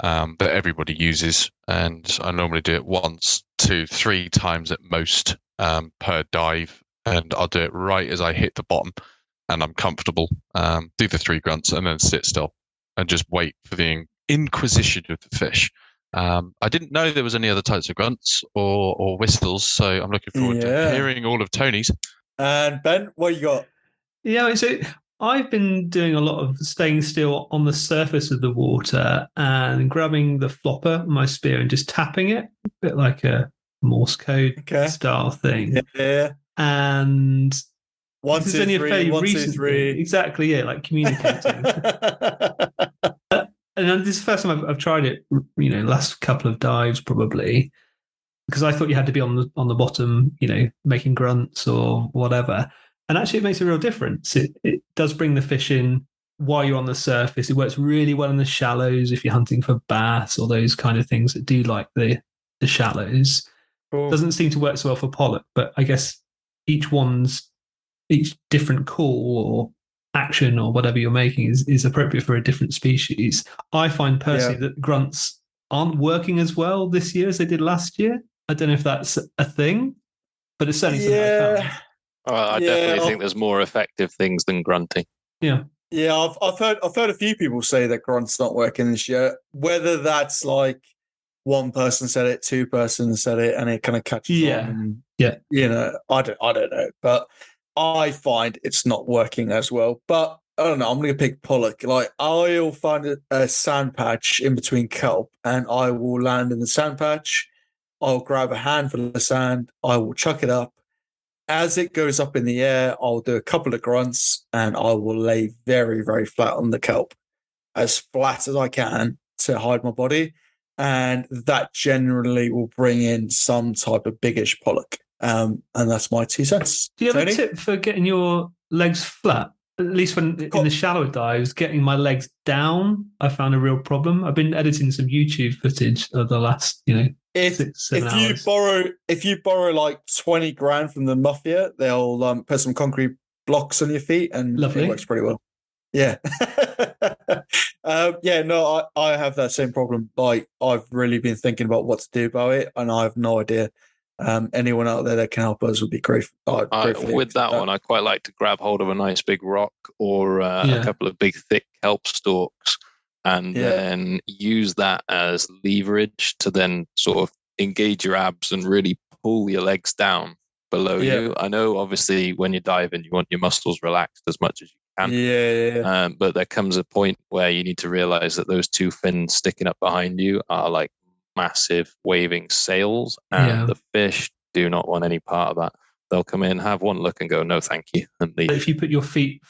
[SPEAKER 2] that everybody uses, and I normally do it 1 to 3 times at most per dive, and I'll do it right as I hit the bottom and I'm comfortable. Do the 3 grunts and then sit still and just wait for the inquisition of the fish. I didn't know there was any other types of grunts or whistles, so I'm looking forward to hearing all of Tony's.
[SPEAKER 3] And Ben, what you got?
[SPEAKER 1] Yeah, so I've been doing a lot of staying still on the surface of the water and grabbing the flopper of my spear and just tapping it, a bit like a Morse code style thing.
[SPEAKER 3] Yeah.
[SPEAKER 1] And
[SPEAKER 3] one,
[SPEAKER 1] this
[SPEAKER 3] two,
[SPEAKER 1] is only
[SPEAKER 3] three,
[SPEAKER 1] a fairly
[SPEAKER 3] 1, 2,
[SPEAKER 1] recent
[SPEAKER 3] 3.
[SPEAKER 1] thing. Exactly, yeah, like communicating. And this is the first time I've tried it, last couple of dives probably, because I thought you had to be on the bottom, making grunts or whatever. And actually, it makes a real difference. It does bring the fish in while you're on the surface. It works really well in the shallows if you're hunting for bass or those kind of things that do like the shallows. Cool. Doesn't seem to work so well for pollock, but I guess each different call or action or whatever you're making is appropriate for a different species. I find personally that grunts aren't working as well this year as they did last year. I don't know if that's a thing, but it's certainly something I found.
[SPEAKER 4] I definitely think there's more effective things than grunting.
[SPEAKER 1] Yeah.
[SPEAKER 3] Yeah, I've heard a few people say that grunt's not working this year. Whether that's like one person said it, two persons said it, and it kind of catches on. And, I don't know, but I find it's not working as well. But I don't know. I'm going to pick pollock. Like I'll find a sand patch in between kelp, and I will land in the sand patch. I'll grab a handful of sand. I will chuck it up. As it goes up in the air, I'll do a couple of grunts, and I will lay very, very flat on the kelp, as flat as I can to hide my body. And that generally will bring in some type of biggish pollock. And that's my 2 cents.
[SPEAKER 1] Do you have a tip for getting your legs flat? At least when in the shallow dives, getting my legs down, I found a real problem. I've been editing some YouTube footage of the last, 6-7 hours.
[SPEAKER 3] If you borrow like 20 grand from the mafia, they'll put some concrete blocks on your feet, and Lovely. It works pretty well. Yeah. I have that same problem. Like I've really been thinking about what to do about it, and I have no idea. Anyone out there that can help us would be great.
[SPEAKER 4] With that one, I quite like to grab hold of a nice big rock or a couple of big thick kelp stalks, and then use that as leverage to then sort of engage your abs and really pull your legs down below you. I know, obviously, when you're diving, you want your muscles relaxed as much as you can. But there comes a point where you need to realize that those two fins sticking up behind you are like massive waving sails, and the fish do not want any part of that. They'll come in, have one look, and go, "No, thank you," and leave.
[SPEAKER 1] But if you put your feet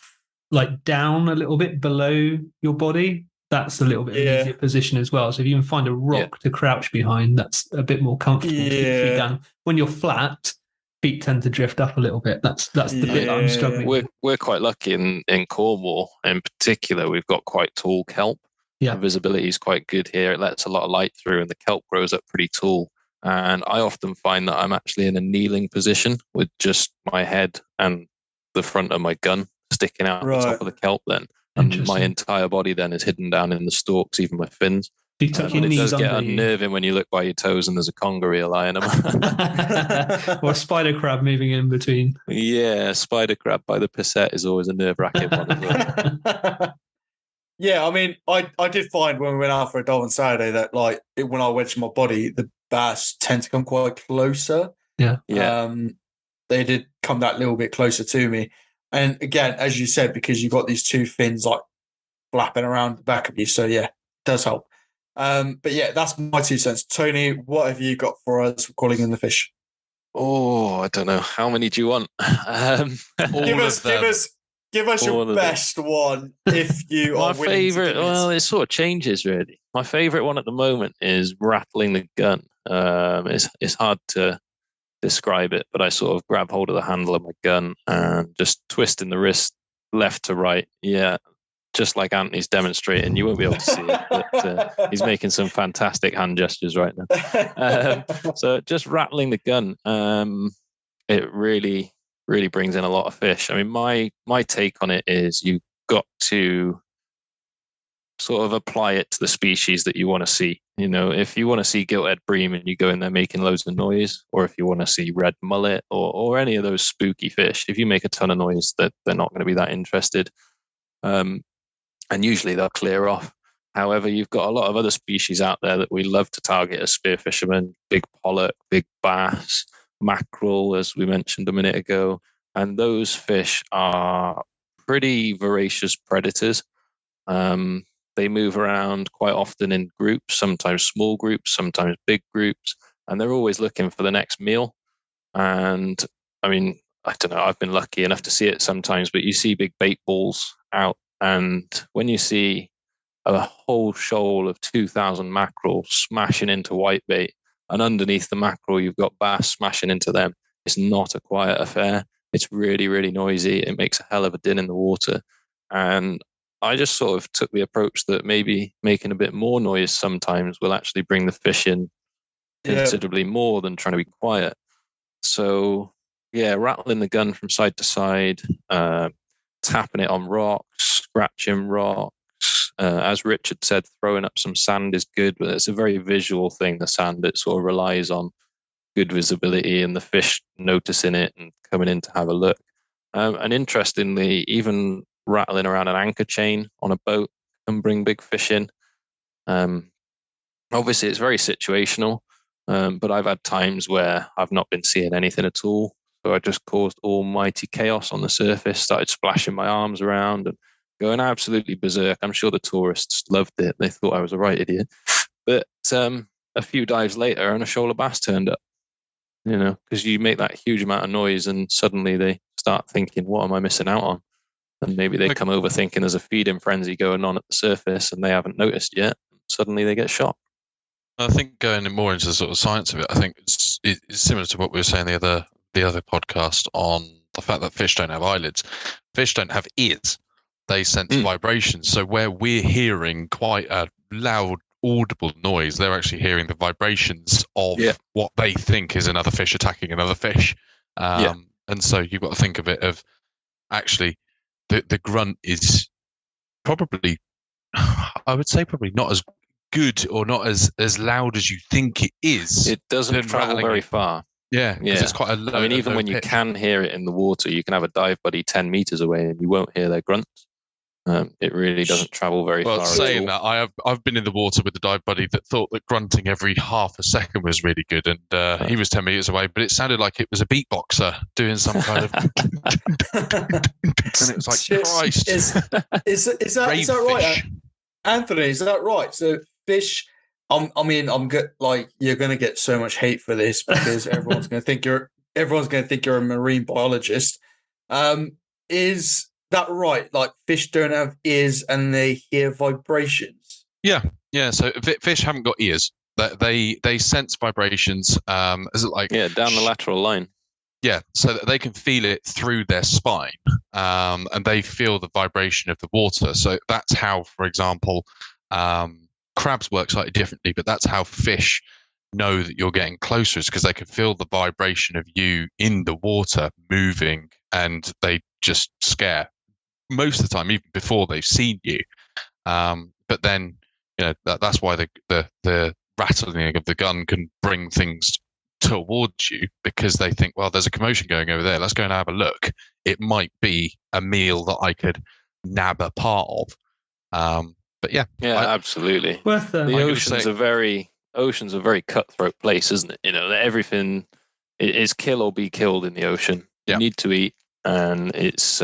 [SPEAKER 1] like down a little bit below your body, that's a little bit of an easier position as well. So if you can find a rock to crouch behind, that's a bit more comfortable to keep your feet down. When you're flat, feet tend to drift up a little bit. That's the bit that I'm struggling with.
[SPEAKER 4] We're quite lucky in Cornwall in particular. We've got quite tall kelp. The visibility is quite good here. It lets a lot of light through, and the kelp grows up pretty tall. And I often find that I'm actually in a kneeling position with just my head and the front of my gun sticking out the top of the kelp then. And my entire body then is hidden down in the stalks, even my fins.
[SPEAKER 1] You tuck your
[SPEAKER 4] it
[SPEAKER 1] knees
[SPEAKER 4] does get
[SPEAKER 1] under
[SPEAKER 4] unnerving when you look by your toes and there's a conger eel lying them.
[SPEAKER 1] Or a spider crab moving in between.
[SPEAKER 4] Yeah, spider crab by the pisset is always a nerve-wracking one as well.
[SPEAKER 3] Yeah, I mean, I did find when we went out for a dive on Saturday that like when I wedged my body, the bass tend to come quite closer.
[SPEAKER 1] Yeah.
[SPEAKER 3] They did come that little bit closer to me. And again, as you said, because you've got these two fins like flapping around the back of you. So yeah, it does help. But yeah, that's my 2 cents. Tony, what have you got for us for calling in the fish?
[SPEAKER 4] Oh, I don't know. How many do you want?
[SPEAKER 3] Give us your best one if you are
[SPEAKER 4] my favourite. Well, it sort of changes really. My favourite one at the moment is rattling the gun. It's hard to describe it, but I sort of grab hold of the handle of my gun and just twisting the wrist left to right. Yeah, just like Anthony's demonstrating. You won't be able to see it, but he's making some fantastic hand gestures right now. So just rattling the gun, it really brings in a lot of fish. I mean, my take on it is you've got to sort of apply it to the species that you want to see. You know, if you want to see Gilthead bream and you go in there making loads of noise, or if you want to see red mullet or any of those spooky fish, if you make a ton of noise, that they're not going to be that interested. And usually they'll clear off. However, you've got a lot of other species out there that we love to target as spear fishermen: big pollock, big bass, mackerel, as we mentioned a minute ago. And those fish are pretty voracious predators. They move around quite often in groups, sometimes small groups, sometimes big groups, and they're always looking for the next meal. And I mean, I don't know, I've been lucky enough to see it sometimes, but you see big bait balls out, and when you see a whole shoal of 2,000 mackerel smashing into whitebait, and underneath the mackerel you've got bass smashing into them, it's not a quiet affair. It's really, really noisy. It makes a hell of a din in the water. And I just sort of took the approach that maybe making a bit more noise sometimes will actually bring the fish in considerably more than trying to be quiet. So, yeah, rattling the gun from side to side, tapping it on rocks, scratching rocks. As Richard said, throwing up some sand is good, but it's a very visual thing, the sand. It sort of relies on good visibility and the fish noticing it and coming in to have a look. And interestingly, even rattling around an anchor chain on a boat can bring big fish in. Obviously, it's very situational, but I've had times where I've not been seeing anything at all. So I just caused almighty chaos on the surface, started splashing my arms around and going absolutely berserk. I'm sure the tourists loved it. They thought I was a right idiot. But a few dives later and a shoal of bass turned up, because you make that huge amount of noise and suddenly they start thinking, what am I missing out on? And maybe they come over thinking there's a feeding frenzy going on at the surface and they haven't noticed yet. Suddenly they get shot.
[SPEAKER 2] I think going more into the sort of science of it, I think it's similar to what we were saying the other podcast on the fact that fish don't have eyelids. Fish don't have ears. They sense vibrations. So where we're hearing quite a loud, audible noise, they're actually hearing the vibrations of what they think is another fish attacking another fish. And so you've got to think of it of actually the grunt is probably, I would say probably not as good or not as loud as you think it is.
[SPEAKER 4] It doesn't travel very far.
[SPEAKER 2] Yeah, because it's quite a low.
[SPEAKER 4] I mean, even when you can hear it in the water, you can have a dive buddy 10 meters away and you won't hear their grunts. It really doesn't travel very far.
[SPEAKER 2] Well, saying that, I've been in the water with the dive buddy that thought that grunting every half a second was really good, and he was 10 meters away, but it sounded like it was a beatboxer doing some kind of, and it was like, Christ,
[SPEAKER 3] is that right, Anthony? Is that right? So fish. I'm good. Like, you're going to get so much hate for this because everyone's going to think you're a marine biologist. Is that right? Like, fish don't have ears and they hear vibrations.
[SPEAKER 2] Yeah. So fish haven't got ears. They sense vibrations. Is it like
[SPEAKER 4] down the lateral line?
[SPEAKER 2] Yeah, so that they can feel it through their spine, and they feel the vibration of the water. So that's how, for example, crabs work slightly differently, but that's how fish know that you're getting closer, is because they can feel the vibration of you in the water moving, and they just scare most of the time, even before they've seen you. But then, that's why the rattling of the gun can bring things towards you, because they think, well, there's a commotion going over there. Let's go and have a look. It might be a meal that I could nab a part of. But yeah,
[SPEAKER 4] absolutely. The ocean's a very cutthroat place, isn't it? Everything is kill or be killed in the ocean. You need to eat, and it's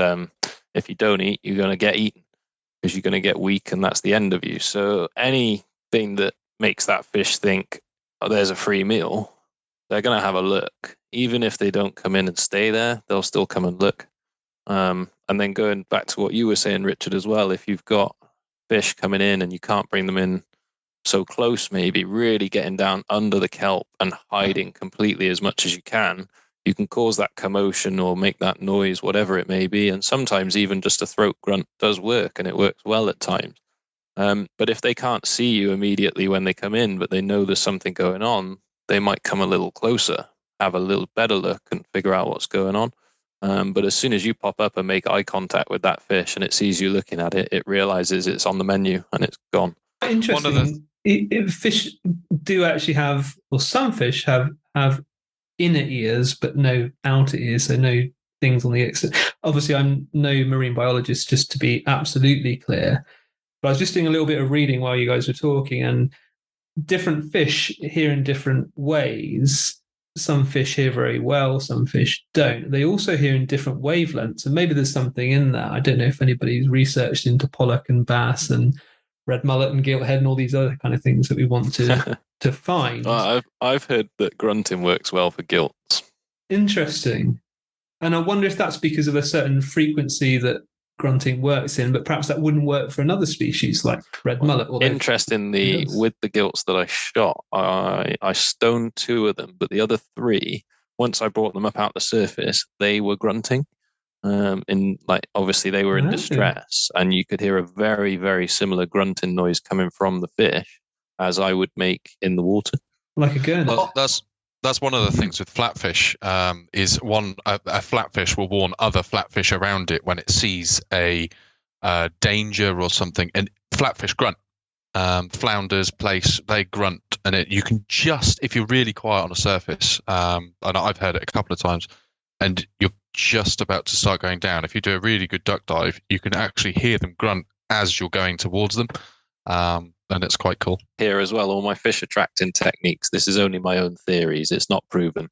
[SPEAKER 4] if you don't eat, you're going to get eaten because you're going to get weak, and that's the end of you. So anything that makes that fish think, oh, there's a free meal, they're going to have a look. Even if they don't come in and stay there, they'll still come and look. And then going back to what you were saying, Richard, as well, if you've got fish coming in and you can't bring them in so close, maybe really getting down under the kelp and hiding completely as much as you can cause that commotion or make that noise, whatever it may be. And sometimes even just a throat grunt does work, and it works well at times. But if they can't see you immediately when they come in, but they know there's something going on, they might come a little closer, have a little better look and figure out what's going on. But as soon as you pop up and make eye contact with that fish and it sees you looking at it, it realizes it's on the menu and it's gone.
[SPEAKER 1] Interesting. Fish do actually have, or some fish have inner ears, but no outer ears, so no things on the exit. Obviously, I'm no marine biologist, just to be absolutely clear. But I was just doing a little bit of reading while you guys were talking, and different fish hear in different ways. some fish hear very well, some fish don't. They also hear in different wavelengths, and maybe there's something in that. I don't know if anybody's researched into pollock and bass and red mullet and gilthead and all these other kind of things that we want to find.
[SPEAKER 4] I've heard that grunting works well for gilts.
[SPEAKER 1] Interesting. And I wonder if that's because of a certain frequency that grunting works in, but perhaps that wouldn't work for another species like red mullet.
[SPEAKER 4] Interestingly, with the gilts that I shot, I stoned 2 of them, but the other 3, once I brought them up out the surface, they were grunting. Obviously they were in distress, and you could hear a very, very similar grunting noise coming from the fish as I would make in the water.
[SPEAKER 1] Like a gurney.
[SPEAKER 2] Well, that's one of the things with flatfish. Is a flatfish will warn other flatfish around it when it sees a danger or something. And flatfish grunt. Flounders, plaice, they grunt, and you can just, if you're really quiet on the surface, and I've heard it a couple of times, and you're just about to start going down. If you do a really good duck dive, you can actually hear them grunt as you're going towards them. And it's quite cool.
[SPEAKER 4] Here as well, all my fish attracting techniques. This is only my own theories. It's not proven.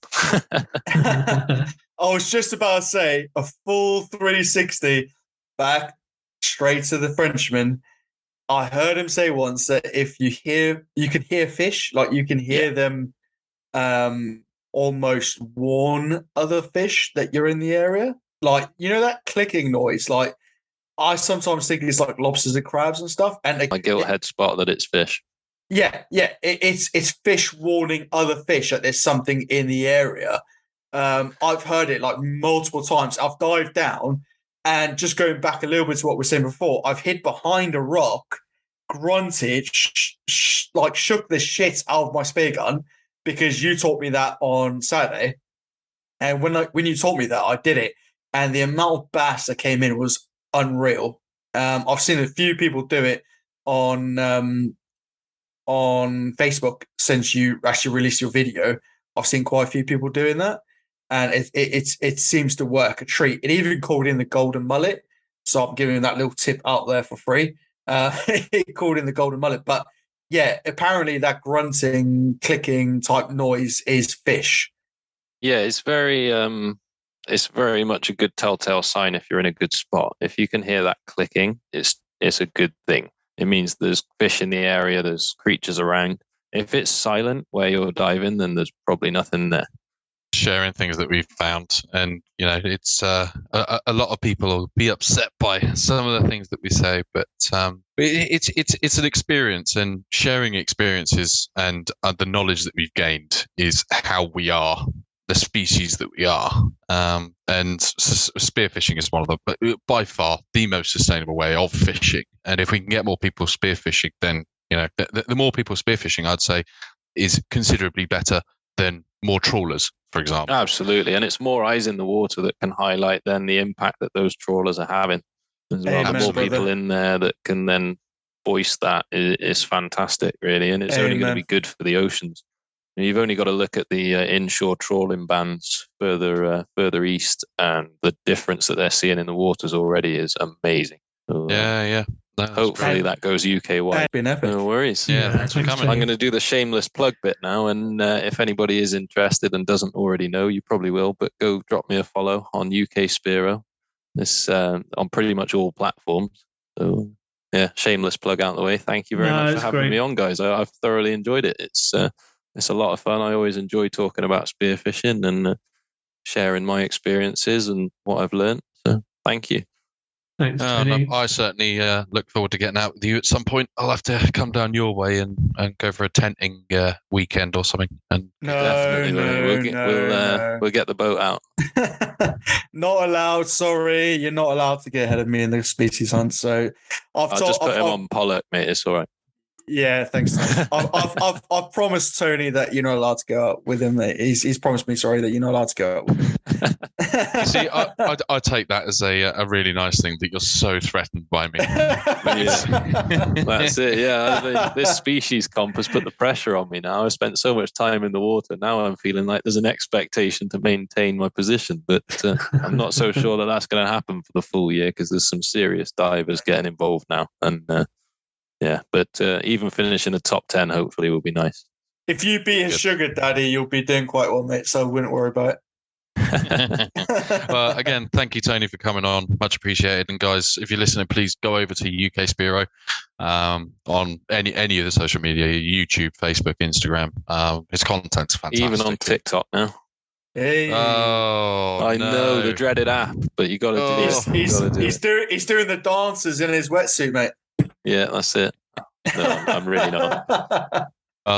[SPEAKER 3] I was just about to say a full 360 back straight to the Frenchman. I heard him say once that if you can hear fish, like you can hear them almost warn other fish that you're in the area. Like, you know, that clicking noise, like I sometimes think it's like lobsters and crabs and stuff. And
[SPEAKER 4] my gilthead spot that it's fish.
[SPEAKER 3] Yeah. It's fish warning other fish that there's something in the area. I've heard it like multiple times. I've dived down, and just going back a little bit to what we were saying before, I've hid behind a rock, grunted, shook the shit out of my spear gun because you taught me that on Saturday. And when you taught me that, I did it. And the amount of bass that came in was unreal. I've seen a few people do it on Facebook since you actually released your video. I've seen quite a few people doing that, and it seems to work a treat. It even called in the golden mullet, so I'm giving that little tip out there for free. It called in the golden mullet, but yeah, apparently that grunting, clicking type noise is fish.
[SPEAKER 4] Yeah, it's very much a good telltale sign if you're in a good spot. If you can hear that clicking, it's a good thing. It means there's fish in the area, there's creatures around. If it's silent where you're diving, then there's probably nothing there.
[SPEAKER 2] Sharing things that we've found, and you know, it's a lot of people will be upset by some of the things that we say, but it's an experience, and sharing experiences and the knowledge that we've gained is how we are the species that we are. And spearfishing is one of the, by far, the most sustainable way of fishing. And if we can get more people spearfishing, then, you know, the more people spearfishing, I'd say, is considerably better than more trawlers, for example.
[SPEAKER 4] Absolutely. And it's more eyes in the water that can highlight then the impact that those trawlers are having. As well, the more people in there that can then voice that is fantastic, really. And it's only going to be good for the oceans. You've only got to look at the inshore trawling bans further east, and the difference that they're seeing in the waters already is amazing. So,
[SPEAKER 2] yeah.
[SPEAKER 4] Hopefully that goes UK wide. No worries.
[SPEAKER 2] Yeah, thanks for coming.
[SPEAKER 4] I'm going to do the shameless plug bit now, and if anybody is interested and doesn't already know, you probably will, but go drop me a follow on UK Spearo. This on pretty much all platforms. So yeah, shameless plug out the way. Thank you very much for having me on, guys. I've thoroughly enjoyed it. It's a lot of fun. I always enjoy talking about spearfishing and sharing my experiences and what I've learned. So thank you.
[SPEAKER 1] Thanks, Tony.
[SPEAKER 2] I certainly look forward to getting out with you at some point. I'll have to come down your way and go for a tenting weekend or something. And
[SPEAKER 4] we'll get the boat out.
[SPEAKER 3] Not allowed. Sorry, you're not allowed to get ahead of me in the species hunt. So
[SPEAKER 4] I'll just put him on pollock, mate. It's all right.
[SPEAKER 3] Yeah, thanks. I've promised Tony that you're not allowed to go out with him. He's promised me, that you're not allowed to go out with him.
[SPEAKER 2] See, I take that as a really nice thing that you're so threatened by me.
[SPEAKER 4] That's it. Yeah, this species comp has put the pressure on me now. I've spent so much time in the water. Now I'm feeling like there's an expectation to maintain my position, but I'm not so sure that that's going to happen for the full year because there's some serious divers getting involved now, and. Yeah, but even finishing a top 10 hopefully will be nice.
[SPEAKER 3] If you be a sugar daddy, you'll be doing quite well, mate. So I wouldn't worry about it.
[SPEAKER 2] Well, again, thank you, Tony, for coming on. Much appreciated. And guys, if you're listening, please go over to UK Spearo on any of the social media, YouTube, Facebook, Instagram. His content's fantastic.
[SPEAKER 4] Even on TikTok now.
[SPEAKER 3] Hey.
[SPEAKER 2] Oh,
[SPEAKER 4] I know the dreaded app, but you got to do it.
[SPEAKER 3] He's doing the dances in his wetsuit, mate.
[SPEAKER 4] Yeah, that's it. No, I'm really not.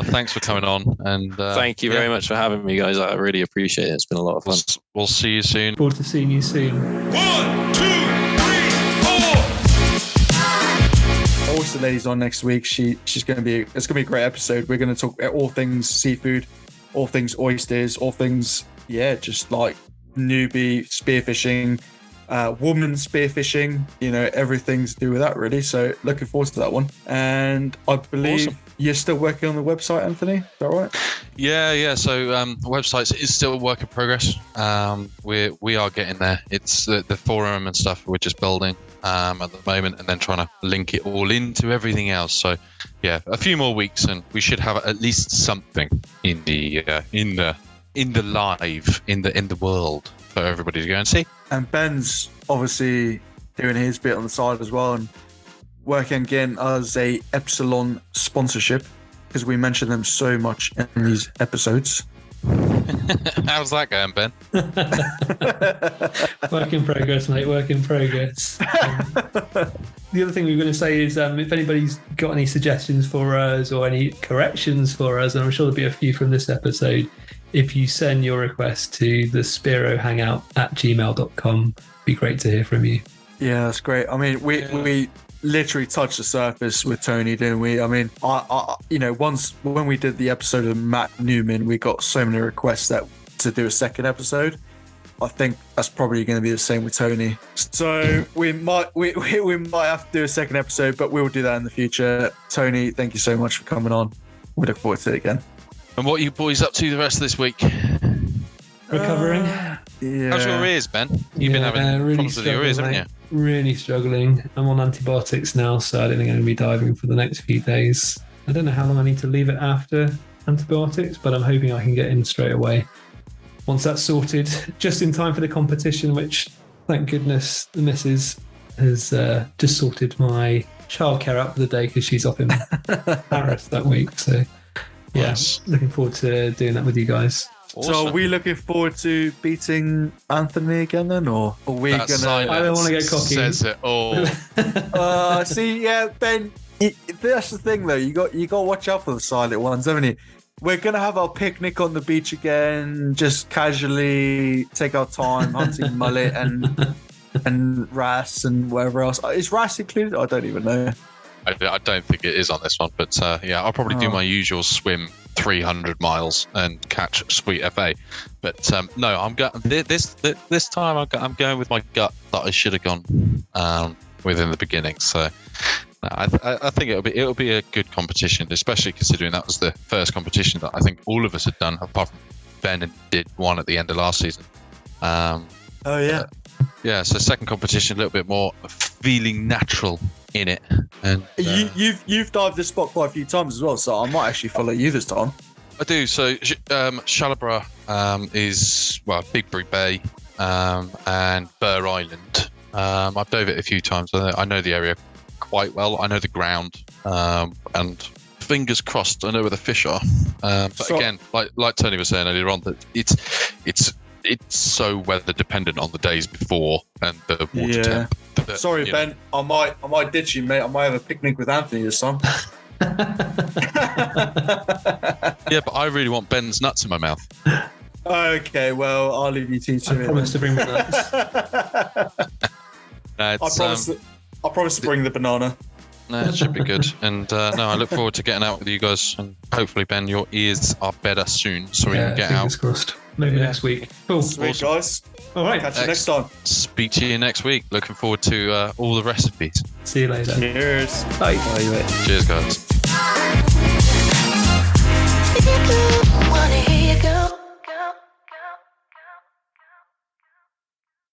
[SPEAKER 2] Thanks for coming on, and
[SPEAKER 4] thank you very much for having me, guys. I really appreciate it. It's been a lot of fun.
[SPEAKER 2] We'll see you soon.
[SPEAKER 1] Forward to seeing you soon.
[SPEAKER 5] 1, 2, 3, 4.
[SPEAKER 3] Also, ladies on next week. It's going to be a great episode. We're going to talk all things seafood, all things oysters, all things just like newbie spearfishing, woman spearfishing. Everything to do with that, really. So looking forward to that one. And I believe you're still working on the website, Anthony. Is that right?
[SPEAKER 2] Yeah. So the website is still a work in progress. We are getting there. It's the forum and stuff we're just building at the moment, and then trying to link it all into everything else. So yeah, a few more weeks, and we should have at least something in the world for everybody to go and see.
[SPEAKER 3] And Ben's obviously doing his bit on the side as well, and working again as a Epsilon sponsorship, because we mention them so much in these episodes.
[SPEAKER 2] How's that going, Ben?
[SPEAKER 1] Work in progress, mate. Work in progress. The other thing we were going to say is if anybody's got any suggestions for us or any corrections for us, and I'm sure there'll be a few from this episode, if you send your request to the spearohangout@gmail.com, it'd be great to hear from you.
[SPEAKER 3] Yeah, that's great. I mean, we literally touched the surface with Tony, didn't we? I mean, I once when we did the episode of Matt Newman, we got so many requests to do a second episode. I think that's probably going to be the same with Tony. So we might have to do a second episode, but we'll do that in the future. Tony, thank you so much for coming on. We look forward to it again.
[SPEAKER 2] And what are you boys up to the rest of this week?
[SPEAKER 1] Recovering.
[SPEAKER 3] Yeah.
[SPEAKER 2] How's your ears, Ben? You've been having problems with your ears, haven't you?
[SPEAKER 1] Really struggling. I'm on antibiotics now, so I don't think I'm going to be diving for the next few days. I don't know how long I need to leave it after antibiotics, but I'm hoping I can get in straight away. Once that's sorted, just in time for the competition, which, thank goodness, the missus has just sorted my childcare out for the day because she's off in Paris that week. So, yeah,
[SPEAKER 2] Nice.
[SPEAKER 1] Looking forward to doing that with you guys.
[SPEAKER 2] Awesome.
[SPEAKER 3] So are we looking forward to beating Anthony again then, or are we
[SPEAKER 2] That
[SPEAKER 3] gonna?
[SPEAKER 2] silence
[SPEAKER 1] I don't want to get cocky.
[SPEAKER 2] Says it all.
[SPEAKER 3] See, yeah, Ben. That's the thing, though. You got to watch out for the silent ones, haven't you? We're gonna have our picnic on the beach again, just casually take our time hunting mullet and wrasse and whatever else. Is wrasse included? I don't even know.
[SPEAKER 2] I don't think it is on this one, but yeah, I'll probably do my usual swim 300 miles and catch sweet FA. But no, I'm going this time. I'm going with my gut that I should have gone within the beginning. So I think it'll be a good competition, especially considering that was the first competition that I think all of us had done, apart from Ben, and did one at the end of last season.
[SPEAKER 3] Oh yeah.
[SPEAKER 2] Yeah, so second competition, a little bit more feeling natural in it. And
[SPEAKER 3] You've dived this spot quite a few times as well, so I might actually follow you this time.
[SPEAKER 2] I do. So Shalabra is Big Brew Bay and Burr Island. I've dove it a few times. I know the area quite well. I know the ground, and fingers crossed, I know where the fish are. But again, like Tony was saying earlier on, that it's so weather dependent on the days before and the water temp.
[SPEAKER 3] Sorry, Ben. I might ditch you, mate. I might have a picnic with Anthony this time.
[SPEAKER 2] Yeah, but I really want Ben's nuts in my mouth.
[SPEAKER 3] Okay, well, I'll leave you two to it.
[SPEAKER 1] I promise to bring my nuts.
[SPEAKER 3] I promise to bring the banana.
[SPEAKER 2] No, it should be good. And I look forward to getting out with you guys. And hopefully, Ben, your ears are better soon, so we can get out.
[SPEAKER 1] Fingers crossed. Maybe next week. Cool.
[SPEAKER 3] Sweet, guys.
[SPEAKER 1] All right.
[SPEAKER 3] Catch you next time.
[SPEAKER 2] Speak to you next week. Looking forward to all the recipes.
[SPEAKER 1] See you later.
[SPEAKER 3] Cheers.
[SPEAKER 1] Bye.
[SPEAKER 3] Bye, mate.
[SPEAKER 2] Cheers, guys.